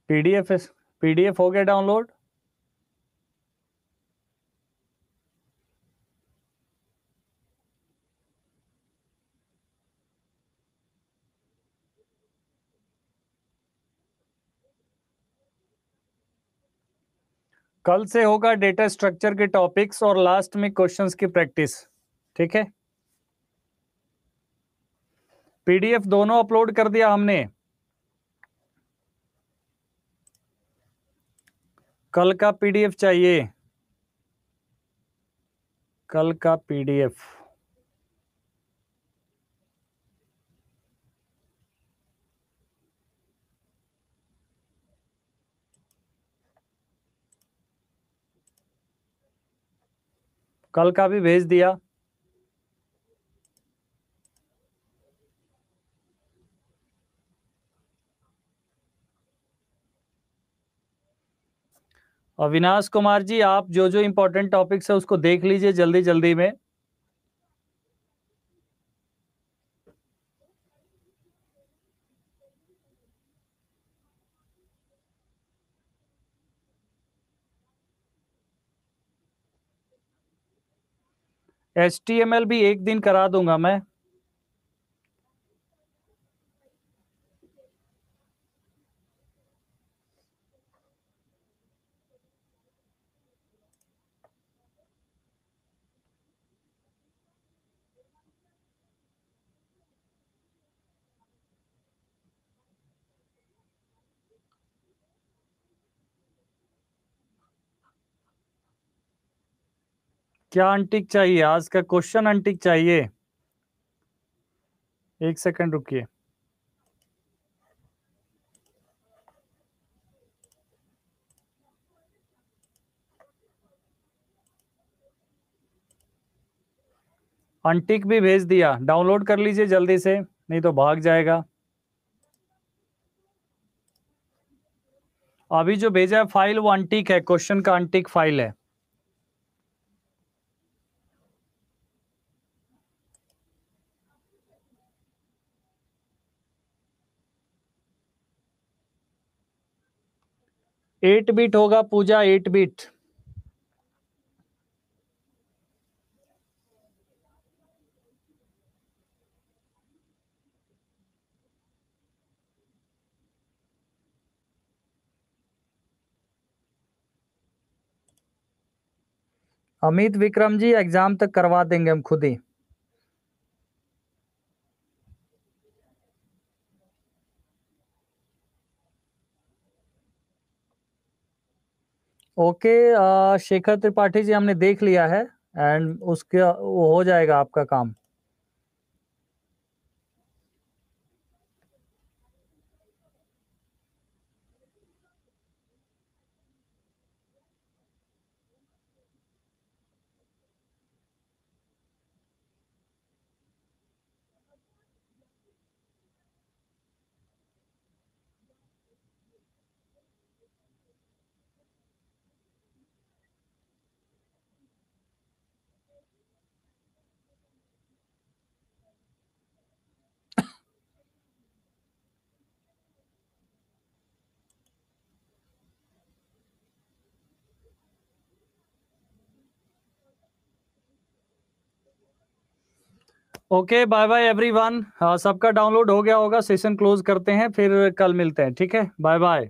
पीडीएफ पीडीएफ हो गया डाउनलोड। कल से होगा डेटा स्ट्रक्चर के टॉपिक्स और लास्ट में क्वेश्चंस की प्रैक्टिस। ठीक है, पीडीएफ दोनों अपलोड कर दिया हमने। कल का पीडीएफ चाहिए, कल का पीडीएफ। कल का भी भेज दिया। अविनाश कुमार जी, आप जो जो इंपॉर्टेंट टॉपिक्स है उसको देख लीजिए जल्दी जल्दी में। HTML भी एक दिन करा दूंगा मैं। क्या अनटिक चाहिए? आज का क्वेश्चन अनटिक चाहिए? एक सेकंड रुकिए। अनटिक भी भेज दिया, डाउनलोड कर लीजिए जल्दी से, नहीं तो भाग जाएगा। अभी जो भेजा है फाइल वो अनटिक है, क्वेश्चन का अनटिक फाइल है। एट बिट होगा पूजा, 8 बिट। अमित विक्रम जी, एग्जाम तक करवा देंगे हम खुद ही। ओके, शेखर त्रिपाठी जी हमने देख लिया है, एंड उसके वो हो जाएगा आपका काम। Okay, bye bye everyone. सबका डाउनलोड हो गया होगा, सेशन क्लोज करते हैं, फिर कल मिलते हैं, ठीक है, बाय बाय।